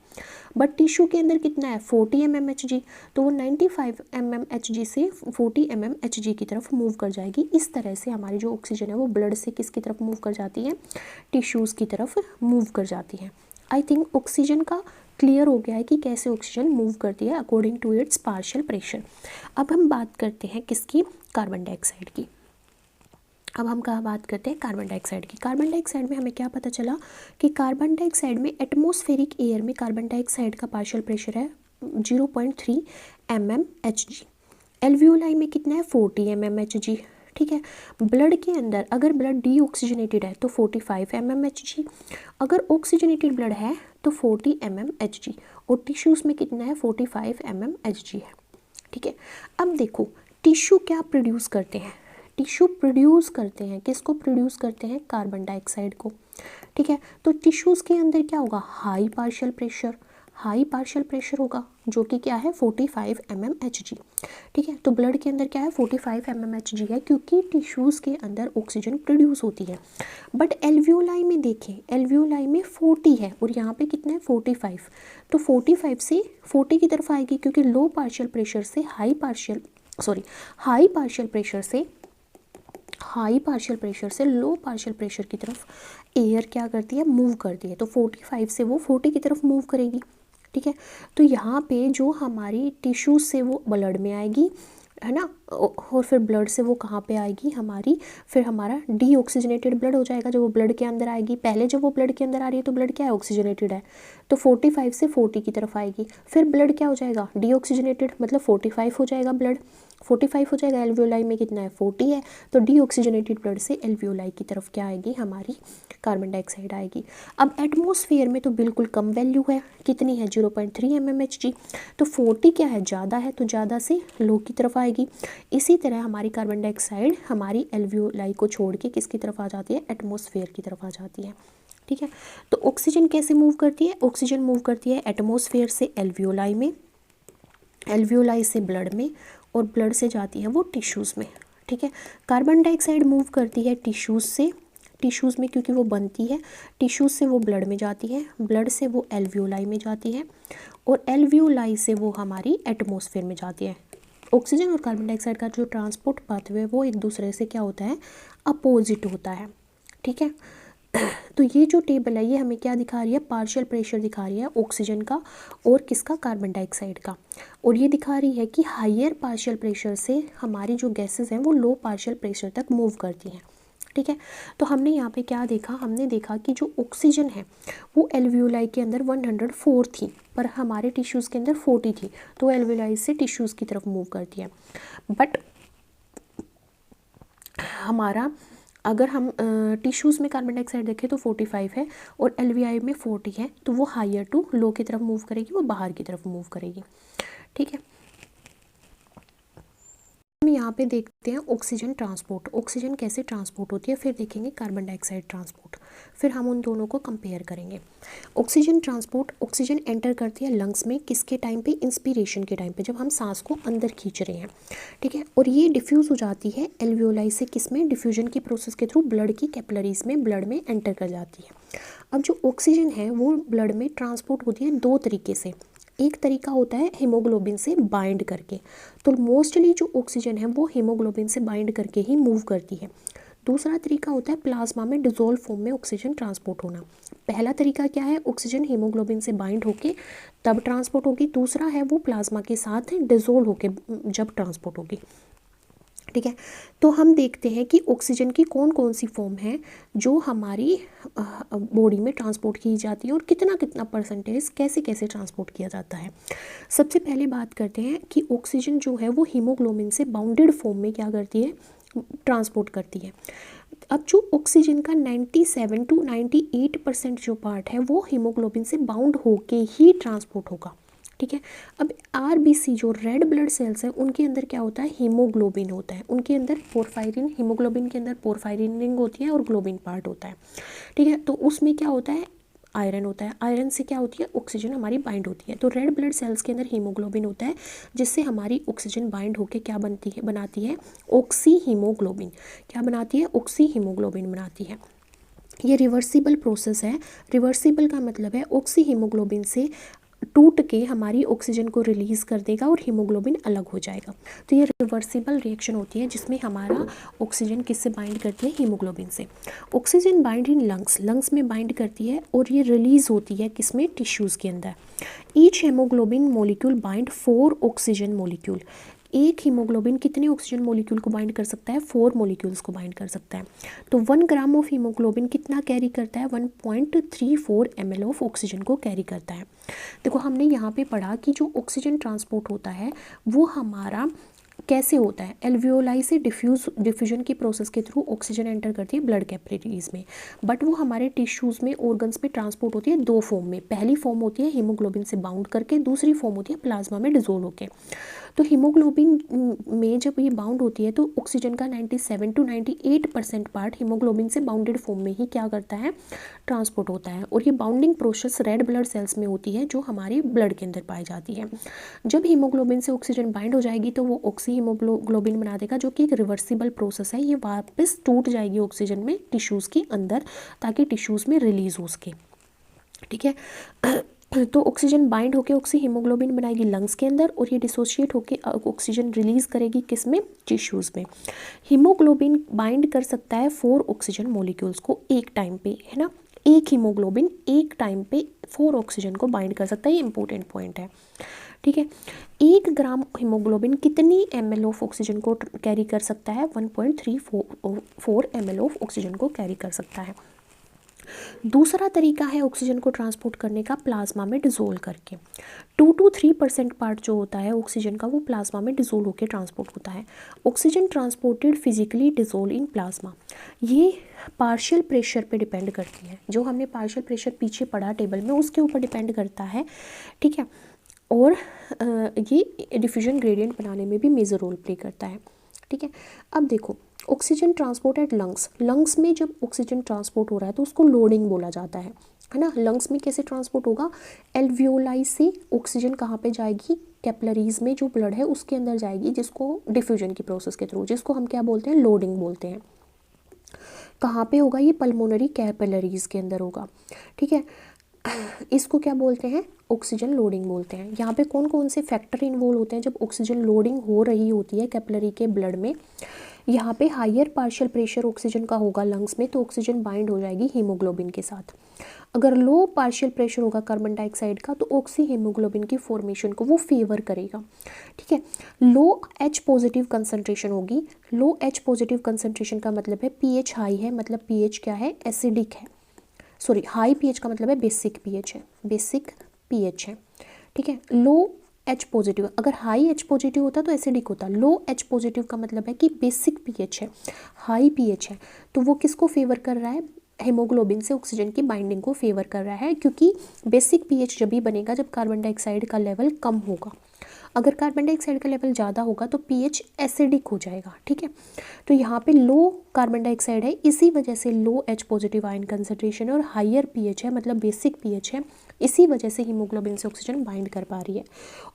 बट टिश्यू के अंदर कितना है, 40 mmHg। तो वो 95 mmHg से 40 mmHg की तरफ मूव कर जाएगी। इस तरह से हमारी जो ऑक्सीजन है वो ब्लड से किसकी तरफ मूव कर जाती है, टिश्यूज़ की तरफ मूव कर जाती है। आई थिंक ऑक्सीजन का क्लियर हो गया है कि कैसे ऑक्सीजन मूव करती है according to its partial pressure. अब हम बात करते हैं किसकी, कार्बन डाइऑक्साइड की। अब हम कहाँ बात करते हैं, कार्बन डाइऑक्साइड की। कार्बन डाइऑक्साइड में हमें क्या पता चला कि कार्बन डाइऑक्साइड में एटमॉस्फेरिक एयर में कार्बन डाइऑक्साइड का पार्शियल प्रेशर है 0.3 mmHg। एल्वियोलाई में कितना है, 40 mmHg। ठीक है। ब्लड के अंदर अगर ब्लड डीऑक्सीजनेटेड है तो 45 mmHg, अगर ऑक्सीजनेटेड ब्लड है तो 40 mmHg, और टिश्यूज़ में कितना है 45 mmHg है, ठीक है। अब देखो टिश्यू क्या प्रोड्यूस करते हैं, टिश्यू प्रोड्यूस करते हैं, किसको प्रोड्यूस करते हैं, कार्बन डाइऑक्साइड को, ठीक है। तो टिश्यूज़ के अंदर क्या होगा, high partial pressure, high partial pressure होगा जो कि क्या है 45 mmHg, ठीक है। तो ब्लड के अंदर क्या है 45 mmHg है क्योंकि टिश्यूज़ के अंदर ऑक्सीजन प्रोड्यूस होती है। बट एल्वियोलाई में देखें, एल्वियोलाई में 40 है और यहाँ पे कितना है 45, तो 45 से 40 की तरफ आएगी क्योंकि लो पार्शियल प्रेशर से हाई पार्शियल लो पार्शियल प्रेशर की तरफ एयर क्या करती है, मूव करती है। तो 45 से वो 40 की तरफ मूव करेगी, ठीक है। तो यहाँ पे जो हमारी टिश्यूज से वो ब्लड में आएगी, है ना, और फिर ब्लड से वो कहाँ पे आएगी हमारी, फिर हमारा डीऑक्सीजनेटेड ब्लड हो जाएगा जब वो ब्लड के अंदर आएगी। पहले जब वो ब्लड के अंदर आ रही है तो ब्लड क्या है, ऑक्सीजनेटेड है, तो 45 से 40 की तरफ आएगी, फिर ब्लड क्या हो जाएगा, डीऑक्सीजनेटेड, मतलब 45 हो जाएगा, ब्लड 45 हो जाएगा। एल्वियोलाई में कितना है 40 है, तो डीऑक्सीजनेटेड ब्लड से एल्वियोलाई की तरफ क्या आएगी, हमारी कार्बन डाइऑक्साइड आएगी। अब एटमॉस्फेयर में तो बिल्कुल कम वैल्यू है, कितनी है 0.3 mmHg, तो 40 क्या है, ज़्यादा है, तो ज़्यादा से लो की तरफ आएगी। इसी तरह हमारी कार्बन डाइऑक्साइड हमारी एल्वियोलाई को छोड़ के किसकी तरफ आ जाती है, एटमॉस्फेयर की तरफ आ जाती है, ठीक है। तो ऑक्सीजन कैसे मूव करती है, ऑक्सीजन मूव करती है एटमॉस्फेयर से एल्वियोलाई में, एल्वियोलाई से ब्लड में, और ब्लड से जाती है वो टिश्यूज़ में, ठीक है। कार्बन डाइऑक्साइड मूव करती है टिश्यूज़ से, टिश्यूज़ में क्योंकि वो बनती है, टिश्यूज़ से वो ब्लड में जाती है, ब्लड से वो एल्वियोलाई में जाती है, और एल्वियोलाई से वो हमारी एटमॉस्फेयर में जाती है। ऑक्सीजन और कार्बन डाइऑक्साइड का जो ट्रांसपोर्ट पाथवे वो एक दूसरे से क्या होता है, अपोजिट होता है, ठीक है। तो ये जो टेबल है ये हमें क्या दिखा रही है, पार्शियल प्रेशर दिखा रही है ऑक्सीजन का और किसका, कार्बन डाइऑक्साइड का, और ये दिखा रही है कि हायर पार्शियल प्रेशर से हमारी जो गैसेस हैं वो लो पार्शियल प्रेशर तक मूव करती हैं, ठीक है। तो हमने यहाँ पे क्या देखा, हमने देखा कि जो ऑक्सीजन है वो एल्वियोलाई के अंदर 104 थी पर हमारे टिश्यूज़ के अंदर 40 थी, तो एल्वियोलाई से टिश्यूज़ की तरफ मूव करती है। बट हमारा अगर हम टिश्यूज़ में कार्बन डाइऑक्साइड देखें तो 45 है और एल्वियोलाई में 40 है, तो वो हायर टू लो की तरफ मूव करेगी, वो बाहर की तरफ मूव करेगी, ठीक है। हम यहाँ पे देखते हैं ऑक्सीजन ट्रांसपोर्ट, ऑक्सीजन कैसे ट्रांसपोर्ट होती है, फिर देखेंगे कार्बन डाइऑक्साइड ट्रांसपोर्ट, फिर हम उन दोनों को कंपेयर करेंगे। ऑक्सीजन ट्रांसपोर्ट, ऑक्सीजन एंटर करती है लंग्स में किसके टाइम पे, इंस्पिरेशन के टाइम पे, जब हम सांस को अंदर खींच रहे हैं, ठीक है। और ये डिफ्यूज़ हो जाती है एल्वियोलाई से किस में, डिफ्यूजन की प्रोसेस के थ्रू ब्लड की कैपिलरीज में, ब्लड में एंटर कर जाती है। अब जो ऑक्सीजन है वो ब्लड में ट्रांसपोर्ट होती है दो तरीके से, एक तरीका होता है हीमोग्लोबिन से बाइंड करके, तो मोस्टली जो ऑक्सीजन है वो हीमोग्लोबिन से बाइंड करके ही मूव करती है। दूसरा तरीका होता है प्लाज्मा में डिजोल्व फॉर्म में ऑक्सीजन ट्रांसपोर्ट होना। पहला तरीका क्या है, ऑक्सीजन हीमोग्लोबिन से बाइंड होके तब ट्रांसपोर्ट होगी, दूसरा है वो प्लाज्मा के साथ डिजोल्व होके जब ट्रांसपोर्ट होगी, ठीक है। तो हम देखते हैं कि ऑक्सीजन की कौन कौन सी फॉर्म है जो हमारी बॉडी में ट्रांसपोर्ट की जाती है और कितना कितना परसेंटेज कैसे कैसे ट्रांसपोर्ट किया जाता है। सबसे पहले बात करते हैं कि ऑक्सीजन जो है वो हीमोग्लोबिन से बाउंडेड फॉर्म में क्या करती है, ट्रांसपोर्ट करती है। अब जो ऑक्सीजन का 97 to 98% जो पार्ट है वो हीमोग्लोबिन से बाउंड होके ही ट्रांसपोर्ट होगा, ठीक है। अब आरबीसी जो रेड ब्लड सेल्स हैं उनके अंदर क्या होता है, हीमोग्लोबिन होता है, उनके अंदर पोरफायरिन, हीमोग्लोबिन के अंदर पोरफायरिन रिंग होती है और ग्लोबिन पार्ट होता है, ठीक है। तो उसमें क्या होता है, आयरन होता है, आयरन से क्या होती है, ऑक्सीजन हमारी बाइंड होती है। तो रेड ब्लड सेल्स के अंदर हीमोग्लोबिन होता है जिससे हमारी ऑक्सीजन बाइंड होकर क्या बनाती है ऑक्सी हीमोग्लोबिन, क्या बनाती है, ऑक्सी हीमोग्लोबिन बनाती है। ये रिवर्सिबल प्रोसेस है, रिवर्सिबल का मतलब है ऑक्सी हीमोग्लोबिन से टूट के हमारी ऑक्सीजन को रिलीज़ कर देगा और हीमोग्लोबिन अलग हो जाएगा। तो ये रिवर्सिबल रिएक्शन होती है जिसमें हमारा ऑक्सीजन किससे बाइंड करती है, हीमोग्लोबिन से। Oxygen bind in lungs, lungs में बाइंड करती है और ये रिलीज़ होती है किसमें, टिश्यूज़ के अंदर। Each haemoglobin molecule bind 4 oxygen molecule, एक हीमोग्लोबिन कितने ऑक्सीजन मॉलिक्यूल को बाइंड कर सकता है, 4 मॉलिक्यूल्स को बाइंड कर सकता है। तो 1 ग्राम ऑफ हीमोग्लोबिन कितना कैरी करता है, 1.34 ml ऑफ ऑक्सीजन को कैरी करता है। देखो हमने यहाँ पे पढ़ा कि जो ऑक्सीजन ट्रांसपोर्ट होता है वो हमारा कैसे होता है, एल्वियोलाई से डिफ्यूजन की प्रोसेस के थ्रू ऑक्सीजन एंटर करती है ब्लड कैपिलरीज में, बट वो हमारे टिश्यूज़ में ऑर्गन्स में ट्रांसपोर्ट होती है दो फॉर्म में। पहली फॉर्म होती है हीमोग्लोबिन से बाउंड करके, दूसरी फॉर्म होती है प्लाज्मा में डिजोल्व होके। तो हीमोग्लोबिन में जब ये बाउंड होती है तो ऑक्सीजन का 97 to 98% पार्ट हीमोग्लोबिन से बाउंडेड फॉर्म में ही क्या करता है, ट्रांसपोर्ट होता है। और ये bounding process red blood sales में होती है जो हमारे ब्लड के अंदर पाई जाती है। जब हीमोग्लोबिन से ऑक्सीजन बाइंड हो जाएगी तो वो ऑक्सी हीमोग्लोबिन बना देगा, जो कि एक रिवर्सिबल प्रोसेस है। ये वापस टूट जाएगी ऑक्सीजन में टिश्यूज़ के अंदर, ताकि टिश्यूज़ में रिलीज हो सके। ठीक है। तो ऑक्सीजन बाइंड होकर ऑक्सी हीमोग्लोबिन बनाएगी लंग्स के अंदर, और ये डिसोशिएट होकर ऑक्सीजन रिलीज करेगी किस में, टिश्यूज़ में। हीमोग्लोबिन बाइंड कर सकता है 4 ऑक्सीजन मॉलिक्यूल्स को एक टाइम पे, है ना। एक हीमोग्लोबिन एक टाइम पे 4 ऑक्सीजन को बाइंड कर सकता है, ये इंपॉर्टेंट पॉइंट है। ठीक है। 1 ग्राम हीमोग्लोबिन कितनी ml ऑफ ऑक्सीजन को कैरी कर सकता है, 1.34 ml ऑफ ऑक्सीजन को कैरी कर सकता है। दूसरा तरीका है ऑक्सीजन को ट्रांसपोर्ट करने का प्लाज्मा में डिजोल्व करके। 2 to 3% पार्ट जो होता है ऑक्सीजन का वो प्लाज्मा में डिजोल्व होकर ट्रांसपोर्ट होता है। Oxygen transported physically dissolve in plasma. ये पार्शियल प्रेशर पे डिपेंड करती है, जो हमने पार्शियल प्रेशर पीछे पढ़ा टेबल में उसके ऊपर डिपेंड करता है। ठीक है। और ये डिफ्यूजन ग्रेडियंट बनाने में भी मेजर रोल प्ले करता है। ठीक है। अब देखो oxygen transport at lungs. Lungs में जब ऑक्सीजन ट्रांसपोर्ट हो रहा है तो उसको लोडिंग बोला जाता है ना। लंग्स में कैसे ट्रांसपोर्ट होगा, एल्वियोलाई से ऑक्सीजन कहाँ पे जाएगी, कैपिलरीज में जो ब्लड है उसके अंदर जाएगी, जिसको डिफ्यूजन की प्रोसेस के थ्रू, जिसको हम क्या बोलते हैं, लोडिंग बोलते हैं। कहाँ पे होगा ये, पल्मोनरी कैपिलरीज के अंदर होगा। ठीक है। इसको क्या बोलते हैं, ऑक्सीजन लोडिंग बोलते हैं। यहाँ पे कौन कौन से फैक्टर इन्वॉल्व होते हैं जब ऑक्सीजन लोडिंग हो रही होती है कैपिलरी के ब्लड में। यहाँ पे हायर पार्शियल प्रेशर ऑक्सीजन का होगा लंग्स में, तो ऑक्सीजन बाइंड हो जाएगी हीमोग्लोबिन के साथ। अगर लो पार्शियल प्रेशर होगा कार्बन डाइऑक्साइड का तो ऑक्सी हीमोग्लोबिन की फॉर्मेशन को वो फेवर करेगा। ठीक है। लो H पॉजिटिव कंसनट्रेशन होगी। लो H पॉजिटिव कंसनट्रेशन का मतलब है pH हाई है, मतलब pH क्या है, एसिडिक है। सॉरी, हाई pH का मतलब है बेसिक pH है, बेसिक pH है। ठीक है। लो H पॉजिटिव, अगर हाई H पॉजिटिव होता तो एसिडिक होता। लो H पॉजिटिव का मतलब है कि बेसिक pH है, हाई pH है। तो वो किसको फेवर कर रहा है, हेमोग्लोबिन से ऑक्सीजन की बाइंडिंग को फेवर कर रहा है, क्योंकि बेसिक pH जब भी बनेगा जब कार्बन डाइऑक्साइड का लेवल कम होगा। अगर कार्बन डाइऑक्साइड का लेवल ज़्यादा होगा तो pH एसिडिक हो जाएगा। ठीक है। तो यहाँ पे लो कार्बन डाइऑक्साइड है, इसी वजह से लो H पॉजिटिव आयन कंसनट्रेशन है, और हायर pH है मतलब बेसिक pH है, इसी वजह से हीमोग्लोबिन से ऑक्सीजन बाइंड कर पा रही है।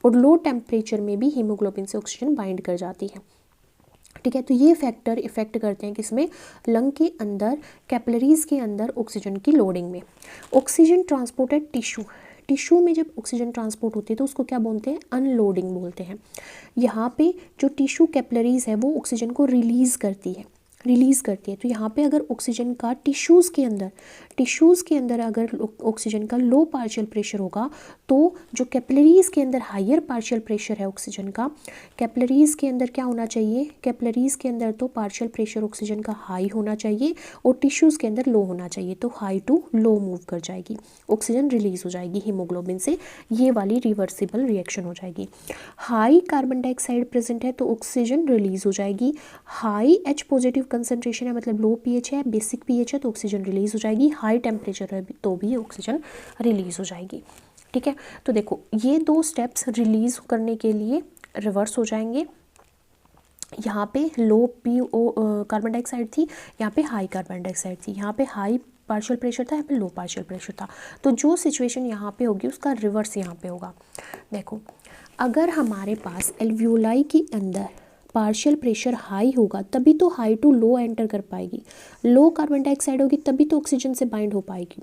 और लो टेम्परेचर में भी हीमोग्लोबिन से ऑक्सीजन बाइंड कर जाती है। ठीक है। तो ये फैक्टर इफेक्ट करते हैं किसमें, लंग के अंदर, कैपिलरीज के अंदर ऑक्सीजन की लोडिंग में। ऑक्सीजन ट्रांसपोर्टेड टिश्यू, टिश्यू में जब ऑक्सीजन ट्रांसपोर्ट होती है तो उसको क्या बोलते हैं, अनलोडिंग बोलते हैं। यहाँ पे जो टिश्यू कैपिलरीज है वो ऑक्सीजन को रिलीज़ करती है, तो यहाँ पे अगर ऑक्सीजन का टिश्यूज़ के अंदर अगर ऑक्सीजन का लो पार्शियल प्रेशर होगा तो जो कैपिलरीज़ के अंदर हायर पार्शियल प्रेशर है ऑक्सीजन का, कैपिलरीज़ के अंदर क्या होना चाहिए, कैपिलरीज़ के अंदर तो पार्शियल प्रेशर ऑक्सीजन का हाई होना चाहिए और टिश्यूज़ के अंदर लो होना चाहिए, तो हाई टू लो मूव कर जाएगी, ऑक्सीजन रिलीज़ हो जाएगी हीमोग्लोबिन से, ये वाली रिवर्सिबल रिएक्शन हो जाएगी। हाई कार्बन डाइऑक्साइड प्रेजेंट है तो ऑक्सीजन रिलीज़ हो जाएगी। हाई H पॉजिटिव कंसनट्रेशन है मतलब लो pH है, बेसिक pH है तो ऑक्सीजन रिलीज़ हो जाएगी। हाई टेम्परेचर है तो भी ऑक्सीजन रिलीज़ हो जाएगी। ठीक है। तो देखो ये दो स्टेप्स रिलीज़ करने के लिए रिवर्स हो जाएंगे। यहाँ पे लो कार्बन डाइऑक्साइड थी, यहाँ पे हाई कार्बन डाइऑक्साइड थी, यहाँ पे हाई पार्शियल प्रेशर था, यहाँ पे लो पार्शियल प्रेशर था। तो जो सिचुएशन यहाँ पे होगी उसका रिवर्स यहाँ पे होगा। देखो अगर हमारे पास एल्वियोलाई के अंदर पार्शियल प्रेशर हाई होगा तभी तो हाई टू लो एंटर कर पाएगी, लो कार्बन डाइऑक्साइड होगी तभी तो ऑक्सीजन से बाइंड हो पाएगी।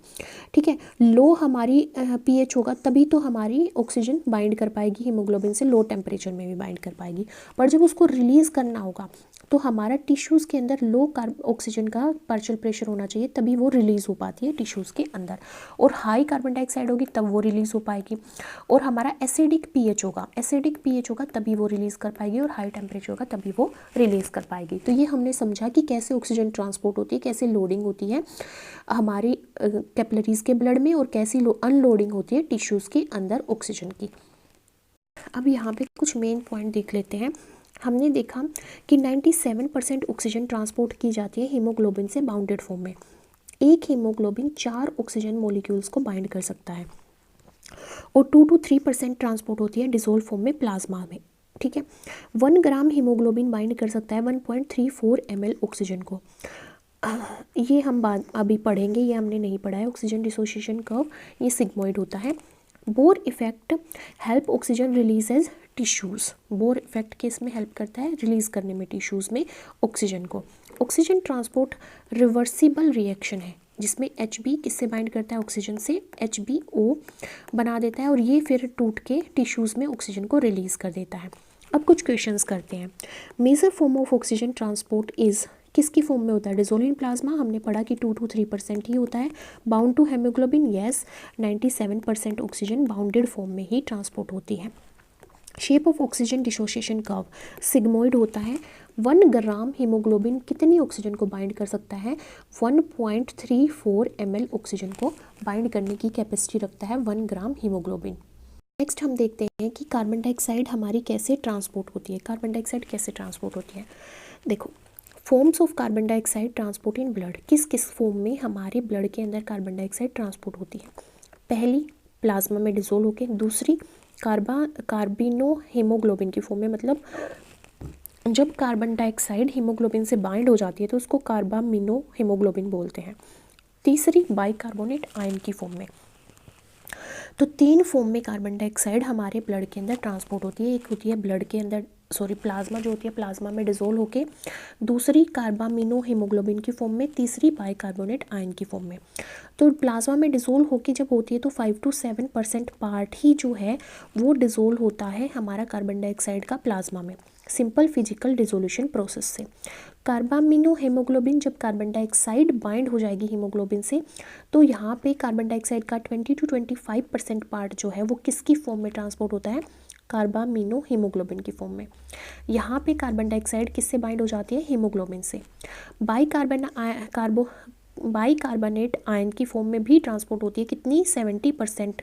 ठीक है। लो हमारी pH होगा तभी तो हमारी ऑक्सीजन बाइंड कर पाएगी हीमोग्लोबिन से, लो टेम्परेचर में भी बाइंड कर पाएगी। पर जब उसको रिलीज़ करना होगा तो हमारा टिश्यूज़ के अंदर लो ऑक्सीजन का पार्शियल प्रेशर होना चाहिए तभी वो रिलीज़ हो पाती है टिश्यूज़ के अंदर, और हाई कार्बन डाइऑक्साइड होगी तब वो रिलीज़ हो पाएगी। और हमारा एसिडिक pH होगा तभी वो रिलीज़ कर पाएगी, और हाई टेम्परेचर होगा तभी वो रिलीज़ कर पाएगी। तो ये हमने समझा कि कैसे ऑक्सीजन ट्रांसपोर्ट होती है, कैसे लोडिंग होती है हमारी कैपिलरीज़ के ब्लड में, और कैसी अनलोडिंग होती है टिश्यूज़ के अंदर ऑक्सीजन की। अब यहाँ पे कुछ मेन पॉइंट देख लेते हैं। हमने देखा कि 97% ऑक्सीजन ट्रांसपोर्ट की जाती है हीमोग्लोबिन से बाउंडेड फॉर्म में। एक हीमोग्लोबिन 4 ऑक्सीजन मॉलिक्यूल्स को बाइंड कर सकता है और 2 to 3% ट्रांसपोर्ट होती है डिसोल्व फॉर्म में प्लाज्मा में। ठीक है, 1 ग्राम हीमोग्लोबिन बाइंड कर सकता है 1.34 ml ऑक्सीजन को। ये हम बाद अभी पढ़ेंगे, ये हमने नहीं पढ़ा है। ऑक्सीजन डिसोसिएशन कर्व ये सिग्मोइड होता है। Bohr effect help oxygen release as tissues. Bohr effect किस में हेल्प करता है? रिलीज करने में टिश्यूज़ में ऑक्सीजन को। ऑक्सीजन ट्रांसपोर्ट रिवर्सिबल रिएक्शन है जिसमें Hb किससे बाइंड करता है? ऑक्सीजन से HBO बना देता है और ये फिर टूट के टिश्यूज़ में ऑक्सीजन को रिलीज़ कर देता है। अब कुछ क्वेश्चंस करते हैं। Major form of oxygen transport is किसकी फॉर्म में होता है? Dissolve in plasma. हमने पढ़ा कि 2 to 3% ही होता है। Bound to haemoglobin, yes 97% oxygen bounded form में ही ट्रांसपोर्ट होती है। Shape of oxygen dissociation curve sigmoid होता है। 1 ग्राम हीमोग्लोबिन कितनी ऑक्सीजन को बाइंड कर सकता है? 1.34 ml ऑक्सीजन को बाइंड करने की कैपेसिटी रखता है 1 ग्राम हीमोग्लोबिन। नेक्स्ट हम देखते हैं कि कार्बन डाइऑक्साइड हमारी कैसे ट्रांसपोर्ट होती है। कार्बन डाइऑक्साइड कैसे ट्रांसपोर्ट होती है? देखो, forms of carbon dioxide transport in blood. किस किस फॉर्म में हमारे ब्लड के अंदर कार्बन डाइऑक्साइड ट्रांसपोर्ट होती है? पहली प्लाज्मा में डिसोल्व होकर, दूसरी कार्बिनो हीमोग्लोबिन की फॉर्म में, मतलब जब कार्बन डाइऑक्साइड हीमोग्लोबिन से बाइंड हो जाती है तो उसको कार्बामिनो हीमोग्लोबिन बोलते हैं। तीसरी बाइकार्बोनेट आयन की फॉर्म में। तो 3 फॉर्म में कार्बन डाइऑक्साइड हमारे ब्लड के अंदर ट्रांसपोर्ट होती है। एक होती है ब्लड के अंदर, प्लाज्मा जो होती है, प्लाज्मा में डिसोल्व होके, दूसरी कार्बामिनो हीमोग्लोबिन की फॉर्म में, तीसरी बाइकार्बोनेट आयन की फॉर्म में। तो प्लाज्मा में डिसोल्व होके जब होती है तो 5 to 7% पार्ट ही जो है वो डिसोल्व होता है हमारा कार्बन डाइऑक्साइड का प्लाज्मा में, सिंपल फिजिकल डिसोल्यूशन प्रोसेस से। कार्बामिनो हीमोग्लोबिन जब कार्बन डाइऑक्साइड बाइंड हो जाएगी हीमोग्लोबिन से तो यहाँ पे कार्बन डाइऑक्साइड का 20 to 25% पार्ट जो है वो किसकी फॉर्म में ट्रांसपोर्ट होता है? कार्बामिनो हीमोग्लोबिन की फॉर्म में। यहाँ पे कार्बन डाइऑक्साइड किससे बाइंड हो जाती है? हीमोग्लोबिन से। बाइकार्बोनेट आयन की फॉर्म में भी ट्रांसपोर्ट होती है। कितनी? 70%।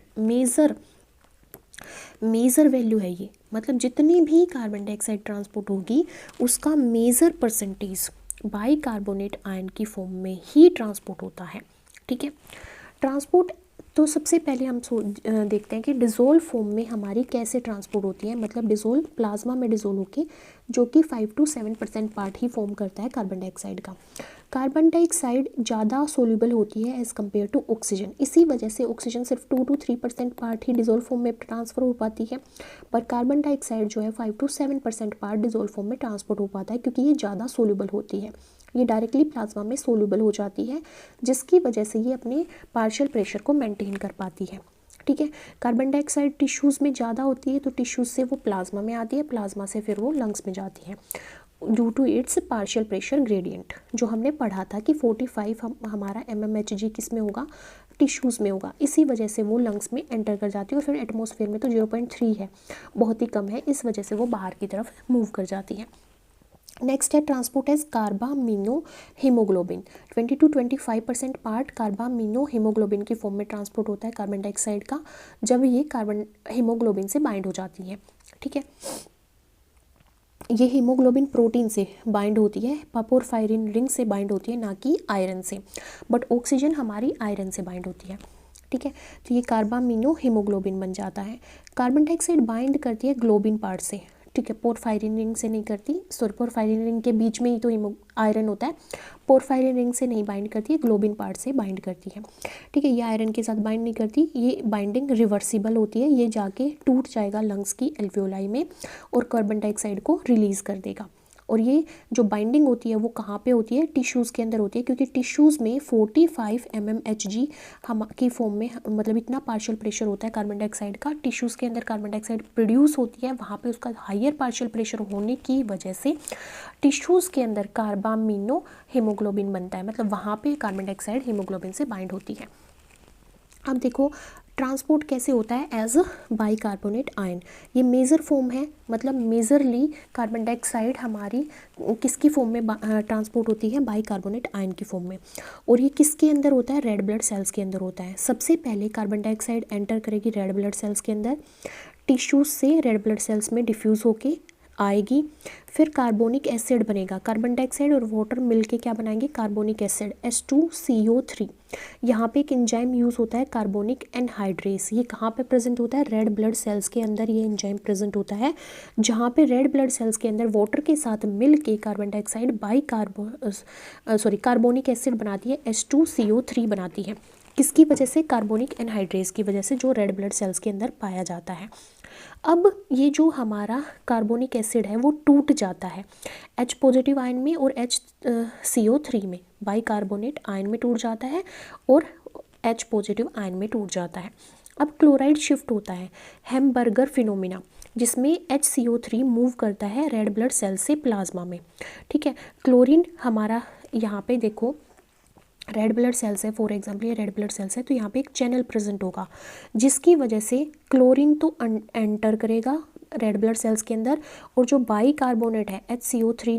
मेजर वैल्यू है ये, मतलब जितनी भी कार्बन डाइऑक्साइड ट्रांसपोर्ट होगी उसका मेजर परसेंटेज बाइकार्बोनेट आयन की फॉर्म में ही ट्रांसपोर्ट होता है। ठीक है, ट्रांसपोर्ट तो सबसे पहले हम देखते हैं कि डिसोल्व फॉर्म में हमारी कैसे ट्रांसपोर्ट होती है। मतलब डिसोल्व प्लाज्मा में डिसोल्व होके, जो कि 5 to 7% पार्ट ही फॉर्म करता है कार्बन डाइऑक्साइड का। कार्बन डाइऑक्साइड ज़्यादा सोल्यूबल होती है एज़ कम्पेयर टू ऑक्सीजन। इसी वजह से ऑक्सीजन सिर्फ 2 to 3% part he dissolve form में ट्रांसफ़र हो पाती है, पर कार्बन डाइऑक्साइड जो है 5 to 7% पार्ट डिसोल्व फॉर्म में ट्रांसपोर्ट हो पाता है, क्योंकि ये ज़्यादा सोल्यूबल होती है। ये डायरेक्टली प्लाज्मा में सोल्यूबल हो जाती है, जिसकी वजह से ये अपने पार्शियल प्रेशर को मेंटेन कर पाती है। ठीक है, कार्बन डाइऑक्साइड टिश्यूज़ में ज़्यादा होती है तो टिश्यूज़ से वो प्लाज्मा में आती है, प्लाज्मा से फिर वो लंग्स में जाती है due to its partial pressure gradient, जो हमने पढ़ा था कि 45 हमारा mmHg किस में होगा? टिश्यूज़ में होगा। इसी वजह से वो लंग्स में एंटर कर जाती है और फिर एटमॉस्फेयर में तो 0.3 है, बहुत ही कम है, इस वजह से वो बाहर की तरफ मूव कर जाती है। नेक्स्ट है transport as carbamino haemoglobin. 20 to 25% part carbamino haemoglobin की फॉर्म में ट्रांसपोर्ट होता है कार्बन डाइऑक्साइड का, जब ये कार्बन हीमोग्लोबिन से बाइंड हो जाती है। ठीक है, ये हीमोग्लोबिन प्रोटीन से बाइंड होती है, पोरफायरिन रिंग से बाइंड होती है, ना कि आयरन से। बट ऑक्सीजन हमारी आयरन से बाइंड होती है। ठीक है, तो ये कार्बामिनो हीमोग्लोबिन बन जाता है। कार्बन डाइऑक्साइड बाइंड करती है ग्लोबिन पार्ट से। ठीक है, पोरफायरिन रिंग से नहीं करती, पोरफायरिन रिंग के बीच में ही तो आयरन होता है, पोरफायरिन रिंग से नहीं बाइंड करती है, ग्लोबिन पार्ट से बाइंड करती है। ठीक है, ये आयरन के साथ बाइंड नहीं करती, ये बाइंडिंग रिवर्सिबल होती है, ये जाके टूट जाएगा लंग्स की एल्वियोलाई में और कार्बन डाइऑक्साइड को रिलीज़ कर देगा। और ये जो बाइंडिंग होती है वो कहाँ पे होती है? टिश्यूज़ के अंदर होती है, क्योंकि टिश्यूज़ में 45 mmHg हम की फॉर्म में, मतलब इतना पार्शियल प्रेशर होता है कार्बन डाइऑक्साइड का, टिश्यूज़ के अंदर कार्बन डाइऑक्साइड प्रोड्यूस होती है, वहाँ पे उसका हायर पार्शियल प्रेशर होने की वजह से टिश्यूज़ के अंदर कार्बामिनो हीमोग्लोबिन बनता है, मतलब वहाँ पे कार्बन डाइऑक्साइड हीमोग्लोबिन से बाइंड होती है। अब देखो ट्रांसपोर्ट कैसे होता है एज बाइकार्बोनेट आयन। ये मेजर फॉर्म है, मतलब मेजरली कार्बन डाइऑक्साइड हमारी किसकी फॉर्म में ट्रांसपोर्ट होती है? बाइकार्बोनेट आयन की फॉर्म में। और ये किसके अंदर होता है? रेड ब्लड सेल्स के अंदर होता है। सबसे पहले कार्बन डाइऑक्साइड एंटर करेगी रेड ब्लड सेल्स के अंदर, टिश्यूज से रेड ब्लड सेल्स में डिफ्यूज़ होके आएगी, फिर कार्बोनिक एसिड बनेगा, कार्बन डाइऑक्साइड और वाटर मिलके क्या बनाएंगे, कार्बोनिक एसिड H2CO3। यहाँ पे एक एंजाइम यूज़ होता है कार्बोनिक एनहाइड्रेस। ये कहाँ पे प्रेजेंट होता है, रेड ब्लड सेल्स के अंदर ये एंजाइम प्रेजेंट होता है, जहाँ पे रेड ब्लड सेल्स के अंदर वाटर के साथ मिल के कार्बन डाइऑक्साइड कार्बोनिक एसिड बनाती है, H2CO3 बनाती है। किसकी वजह से, कार्बोनिक एनहाइड्रेस की वजह से, जो रेड ब्लड सेल्स के अंदर पाया जाता है। अब ये जो हमारा कार्बोनिक एसिड है वो टूट जाता है H पॉजिटिव आयन में और HCO3 में, बाइकार्बोनेट आयन में टूट जाता है और H पॉजिटिव आयन में टूट जाता है। अब क्लोराइड शिफ्ट होता है, हैम्बर्गर फिनोमिना, जिसमें HCO3 मूव करता है रेड ब्लड सेल से प्लाज्मा में। ठीक है, क्लोरीन हमारा यहाँ पे देखो रेड ब्लड सेल्स है, फॉर एग्जाम्पल ये रेड ब्लड सेल्स है, तो यहाँ पे एक चैनल प्रेजेंट होगा जिसकी वजह से क्लोरीन तो एंटर करेगा रेड ब्लड सेल्स के अंदर, और जो बाइकार्बोनेट है HCO3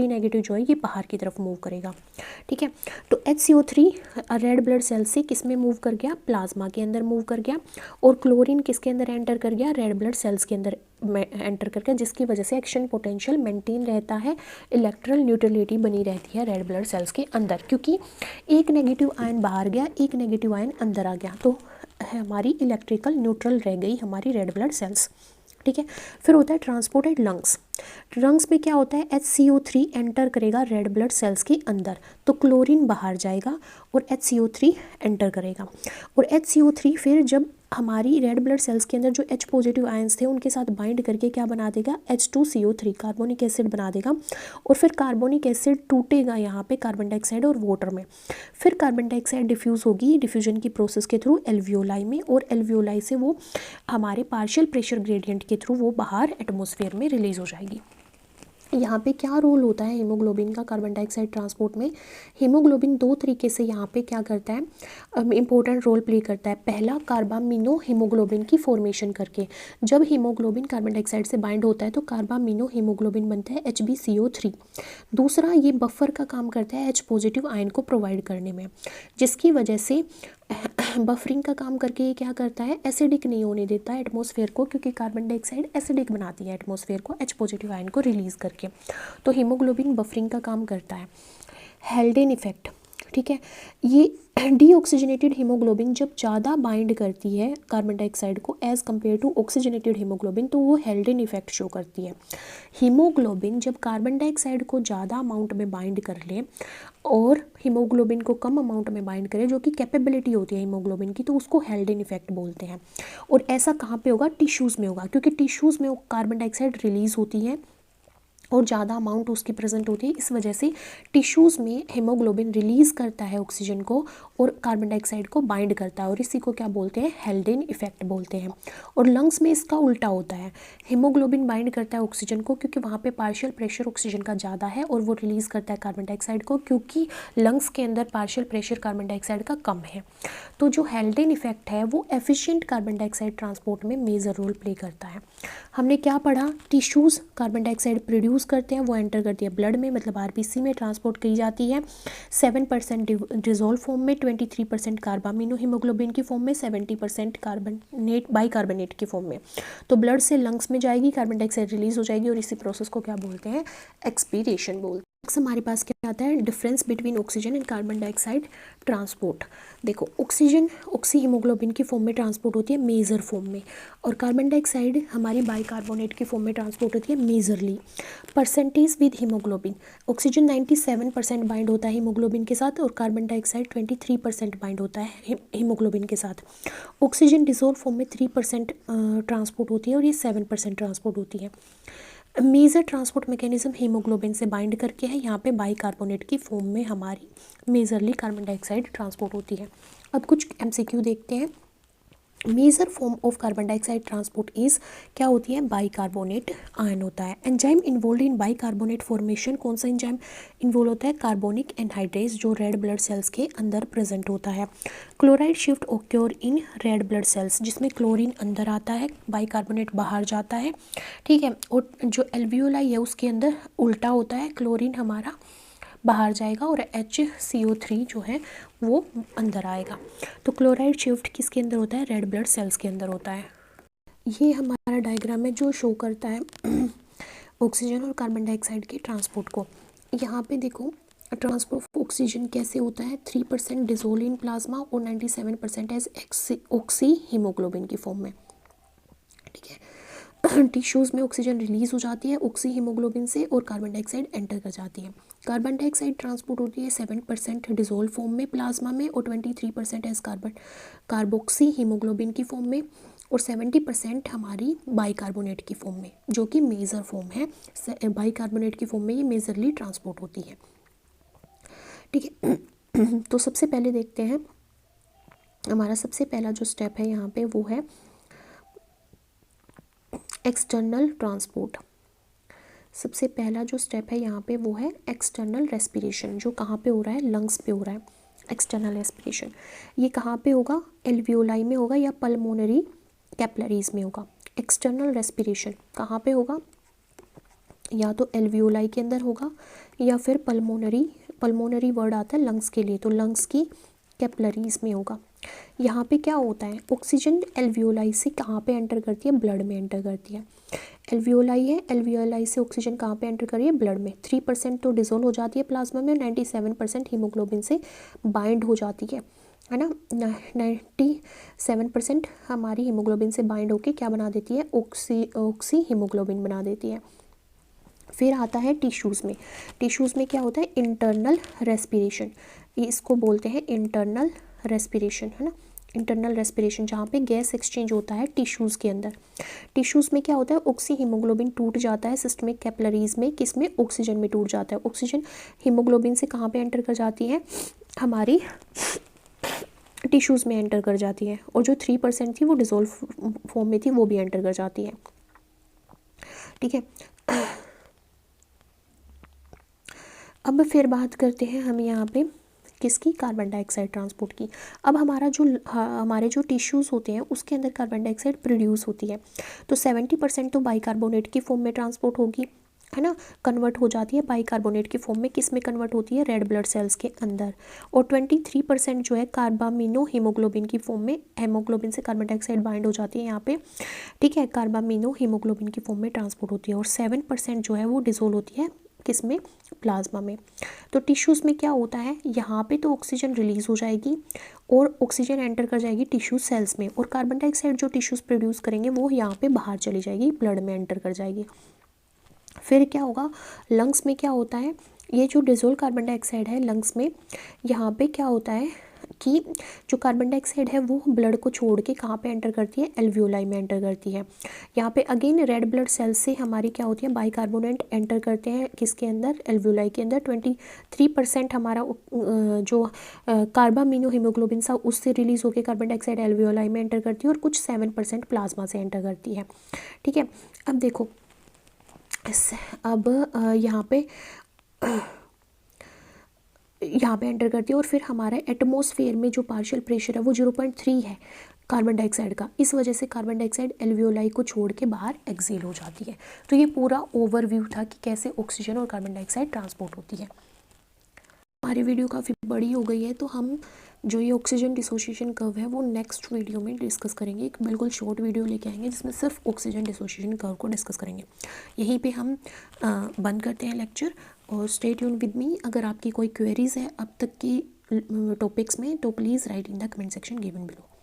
नेगेटिव जो है ये बाहर की तरफ मूव करेगा। ठीक है, तो HCO3 रेड ब्लड सेल से किस में मूव कर गया, प्लाज्मा के अंदर मूव कर गया, और क्लोरीन किसके अंदर एंटर कर गया, रेड ब्लड सेल्स के अंदर एंटर कर गया, जिसकी वजह से एक्शन पोटेंशियल मेंटेन रहता है, इलेक्ट्रल न्यूट्रलिटी बनी रहती है रेड ब्लड सेल्स के अंदर, क्योंकि एक नेगेटिव आयन बाहर गया, एक नेगेटिव आयन अंदर आ गया, तो हमारी इलेक्ट्रिकल न्यूट्रल रह गई हमारी रेड ब्लड सेल्स। ठीक है, फिर होता है ट्रांसपोर्टेड लंग्स। लंग्स में क्या होता है, HCO3 एंटर करेगा रेड ब्लड सेल्स के अंदर, तो क्लोरीन बाहर जाएगा और HCO3 एंटर करेगा, और HCO3 फिर जब हमारी रेड ब्लड सेल्स के अंदर जो H पॉजिटिव आयंस थे उनके साथ बाइंड करके क्या बना देगा, H2CO3 कार्बोनिक एसिड बना देगा, और फिर कार्बोनिक एसिड टूटेगा यहाँ पे कार्बन डाइऑक्साइड और वाटर में, फिर कार्बन डाइऑक्साइड डिफ्यूज़ होगी डिफ्यूजन की प्रोसेस के थ्रू एल्वियोलाई में, और एल्वियोलाई से वो हमारे पार्शियल प्रेशर ग्रेडियंट के थ्रू वो बाहर एटमॉस्फेयर में रिलीज़ हो जाएगी। यहाँ पे क्या रोल होता है हीमोग्लोबिन का कार्बन डाइऑक्साइड ट्रांसपोर्ट में, हीमोग्लोबिन दो तरीके से यहाँ पे क्या करता है, इंपॉर्टेंट रोल प्ले करता है। पहला, कार्बामिनो हीमोग्लोबिन की फॉर्मेशन करके, जब हीमोग्लोबिन कार्बन डाइऑक्साइड से बाइंड होता है तो कार्बामिनो हीमोग्लोबिन बनता है HbCO3। दूसरा, ये बफर का काम करता है H पॉजिटिव आयन को प्रोवाइड करने में, जिसकी वजह से बफरिंग का काम करके ये क्या करता है, एसिडिक नहीं होने देता है एटमॉस्फेयर को, क्योंकि कार्बन डाइऑक्साइड एसिडिक बनाती है एटमॉस्फेयर को H पॉजिटिव आयन को रिलीज़ करके, तो हीमोग्लोबिन बफरिंग का काम करता है। हेल्डेन इफेक्ट, ठीक है, ये डीऑक्सीजनेटेड हीमोग्लोबिन जब ज़्यादा बाइंड करती है कार्बन डाइऑक्साइड को as compare to oxygenated haemoglobin, तो वो हेल्डेन इफेक्ट शो करती है। हीमोग्लोबिन जब कार्बन डाइऑक्साइड को ज़्यादा अमाउंट में बाइंड कर ले और हीमोग्लोबिन को कम अमाउंट में बाइंड करे, जो कि कैपेबिलिटी होती है हीमोग्लोबिन की, तो उसको हेल्डेन इफेक्ट बोलते हैं। और ऐसा कहाँ पे होगा, टिश्यूज़ में होगा, क्योंकि टिश्यूज़ में कार्बन डाइऑक्साइड रिलीज़ होती है और ज़्यादा अमाउंट उसकी प्रेजेंट होती है, इस वजह से टिश्यूज़ में हीमोग्लोबिन रिलीज़ करता है ऑक्सीजन को और कार्बन डाइऑक्साइड को बाइंड करता है, और इसी को क्या बोलते हैं, हेल्डेन इफेक्ट बोलते हैं। और लंग्स में इसका उल्टा होता है, हीमोग्लोबिन बाइंड करता है ऑक्सीजन को क्योंकि वहाँ पे पार्शियल प्रेशर ऑक्सीजन का ज़्यादा है, और वो रिलीज़ करता है कार्बन डाइऑक्साइड को क्योंकि लंग्स के अंदर पार्शियल प्रेशर कार्बन डाइऑक्साइड का कम है। तो जो हेल्डेन इफेक्ट है वो एफिशिएंट कार्बन डाइऑक्साइड ट्रांसपोर्ट में मेजर रोल प्ले करता है। हमने क्या पढ़ा, टिश्यूज़ कार्बन डाइऑक्साइड प्रोड्यूस करते हैं, वो एंटर करती है ब्लड में, मतलब RBC में ट्रांसपोर्ट की जाती है 7% डिजोल्व फॉर्म में, 23% कार्बामिनो हीमोग्लोबिन की फॉर्म में, 70% कार्बोनेट बाइकार्बोनेट की फॉर्म में। तो ब्लड से लंग्स में जाएगी, कार्बन डाइऑक्साइड रिलीज हो जाएगी, और इसी प्रोसेस को क्या बोलते हैं, एक्सपीरेशन बोलते हैं। हमारे पास क्या आता है, difference between oxygen and carbon dioxide transport. देखो, ऑक्सीजन ऑक्सी हीमोग्लोबिन की फॉर्म में ट्रांसपोर्ट होती है मेजर फॉर्म में, और कार्बन डाइऑक्साइड हमारी बाइकार्बोनेट की फॉर्म में ट्रांसपोर्ट होती है majorly. Percentage with haemoglobin, oxygen 97% bind होता है हीमोग्लोबिन के साथ, और कार्बन डाइऑक्साइड 23% बाइंड होता है हीमोग्लोबिन के साथ। ऑक्सीजन डिसॉल्व फॉर्म में 3% ट्रांसपोर्ट होती है, और ये 7% ट्रांसपोर्ट होती है। मेजर ट्रांसपोर्ट मैकेनिज्म हीमोग्लोबिन से बाइंड करके है, यहाँ पे बाइकार्बोनेट की फॉर्म में हमारी मेजरली कार्बन डाइऑक्साइड ट्रांसपोर्ट होती है। अब कुछ MCQ देखते हैं। Major form of carbon dioxide transport is क्या होती है, बाइकार्बोनेट आयन होता है। Enzyme involve in bicarbonate formation, कौन सा एंजाइम इन्वॉल्व होता है, कार्बोनिक एनहाइड्रेस, जो रेड ब्लड सेल्स के अंदर प्रेजेंट होता है। Chloride shift occur in red blood cells, जिसमें क्लोरीन अंदर आता है, बाइकार्बोनेट बाहर जाता है, ठीक है। और जो एल्वियोलाई है उसके अंदर उल्टा होता है, क्लोरीन हमारा बाहर जाएगा और HCO3 जो है वो अंदर आएगा। तो क्लोराइड शिफ्ट किसके अंदर होता है, रेड ब्लड सेल्स के अंदर होता है। ये हमारा डायग्राम है जो शो करता है ऑक्सीजन और कार्बन डाइऑक्साइड के ट्रांसपोर्ट को। यहाँ पे देखो ट्रांसपोर्ट ऑफ ऑक्सीजन कैसे होता है, 3% डिजोल्व इन प्लाज्मा और 97% एज ऑक्सी हीमोग्लोबिन की फॉर्म में। ठीक है, टिश्यूज़ में ऑक्सीजन रिलीज हो जाती है ऑक्सी हीमोग्लोबिन से और कार्बन डाइऑक्साइड एंटर कर जाती है। कार्बन डाइऑक्साइड ट्रांसपोर्ट होती है 7% डिजोल्व फॉर्म में प्लाज्मा में और 23% एज कार्बोक्सी हीमोग्लोबिन की फॉर्म में और 70% हमारी बाइकार्बोनेट की फॉर्म में, जो कि मेजर फॉर्म है। बाइकार्बोनेट की फॉर्म में ये मेजरली ट्रांसपोर्ट होती है। ठीक है, तो सबसे पहले देखते हैं हमारा सबसे पहला जो स्टेप है यहाँ पे वो है एक्सटर्नल ट्रांसपोर्ट। सबसे पहला जो स्टेप है यहाँ पे वो है एक्सटर्नल रेस्पिरेशन, जो कहाँ पे हो रहा है, लंग्स पे हो रहा है। एक्सटर्नल रेस्पिरेशन ये कहाँ पे होगा, एल्वियोलाई में होगा या पल्मोनरी कैपिलरीज में होगा। एक्सटर्नल रेस्पिरेशन कहाँ पे होगा, या तो एल्वियोलाई के अंदर होगा या फिर पल्मोनरी वर्ड आता है लंग्स के लिए, तो लंग्स की कैपिलरीज में होगा। यहाँ पे क्या होता है, ऑक्सीजन एल्वियोलाई से कहाँ पे एंटर करती है, ब्लड में एंटर करती है। एल्वियोलाई है, एल्वियोलाई से ऑक्सीजन कहाँ पे एंटर कर रही है, ब्लड में। 3% तो डिजोल्व हो जाती है प्लाज्मा में, 97% हीमोग्लोबिन से बाइंड हो जाती है ना। 97% हमारी हीमोग्लोबिन से बाइंड होके क्या बना देती है, ऑक्सी हीमोग्लोबिन बना देती है। फिर आता है टिश्यूज़ में। टिश्यूज़ में क्या होता है, इंटरनल रेस्पिरेशन, इसको बोलते हैं इंटरनल रेस्पिरेशन, है ना। इंटरनल रेस्पिरेशन जहाँ पे गैस एक्सचेंज होता है टिश्यूज़ के अंदर। टिश्यूज़ में क्या होता है, ऑक्सी हीमोग्लोबिन टूट जाता है सिस्टमिक कैपिलरीज में, किस में, ऑक्सीजन में टूट जाता है। ऑक्सीजन हीमोग्लोबिन से कहाँ पे एंटर कर जाती है, हमारी टिश्यूज़ में एंटर कर जाती है, और जो 3% थी वो डिजोल्व फॉर्म में थी, वो भी एंटर कर जाती है। ठीक है, अब फिर बात करते हैं हम यहाँ पे किसकी, कार्बन डाइऑक्साइड ट्रांसपोर्ट की। अब हमारे जो टिश्यूज़ होते हैं उसके अंदर कार्बन डाइऑक्साइड प्रोड्यूस होती है, तो 70% तो बाइकार्बोनेट की फॉर्म में ट्रांसपोर्ट होगी, है ना, कन्वर्ट हो जाती है बाइकार्बोनेट की फॉर्म में। किस में कन्वर्ट होती है, रेड ब्लड सेल्स के अंदर। और 23% जो है कार्बामिनो हीमोग्लोबिन की फॉर्म में, हेमोग्लोबिन से कार्बन डाइऑक्साइड बाइंड हो जाती है यहाँ पे। ठीक है, कार्बामिनो हीमोग्लोबिन की फॉर्म में ट्रांसपोर्ट होती है। और 7% जो है वो डिजोल्व होती है किस में, प्लाज्मा में। तो टिश्यूज़ में क्या होता है, यहाँ पे तो ऑक्सीजन रिलीज हो जाएगी और ऑक्सीजन एंटर कर जाएगी टिश्यू सेल्स में, और कार्बन डाइऑक्साइड जो टिश्यूज़ प्रोड्यूस करेंगे वो यहाँ पे बाहर चली जाएगी, ब्लड में एंटर कर जाएगी। फिर क्या होगा, लंग्स में क्या होता है, ये जो डिजोल्व कार्बन डाइऑक्साइड है लंग्स में, यहाँ पे क्या होता है कि जो कार्बन डाइऑक्साइड है वो ब्लड को छोड़ के कहाँ पे एंटर करती है, एल्वियोलाई में एंटर करती है। यहाँ पे अगेन रेड ब्लड सेल्स से हमारी क्या होती है, बाइकार्बोनेट एंटर करते हैं किसके अंदर, एल्वियोलाई के अंदर। 23% हमारा जो कार्बामिनो हीमोग्लोबिन सा उससे रिलीज होकर कार्बन डाइऑक्साइड एल्वियोलाई में एंटर करती है, और कुछ 7% प्लाज्मा से एंटर करती है। ठीक है, अब देखो अब यहाँ पे एंटर करती है, और फिर हमारे एटमॉस्फेयर में जो पार्शियल प्रेशर है वो 0.3 है कार्बन डाइऑक्साइड का, इस वजह से कार्बन डाइऑक्साइड एल्वियोलाई को छोड़ के बाहर एक्सेल हो जाती है। तो ये पूरा ओवरव्यू था कि कैसे ऑक्सीजन और कार्बन डाइऑक्साइड ट्रांसपोर्ट होती है। हमारी वीडियो काफ़ी बड़ी हो गई है, तो हम जो ये ऑक्सीजन डिसोसिएशन कर्व है वो नेक्स्ट वीडियो में डिस्कस करेंगे। एक बिल्कुल शॉर्ट वीडियो लेके आएंगे जिसमें सिर्फ ऑक्सीजन डिसोसिएशन कर्व को डिस्कस करेंगे। यहीं पे हम बंद करते हैं लेक्चर, और स्टे ट्यून विद मी। अगर आपकी कोई क्वेरीज़ है अब तक की टॉपिक्स में तो please write in the comment section given below.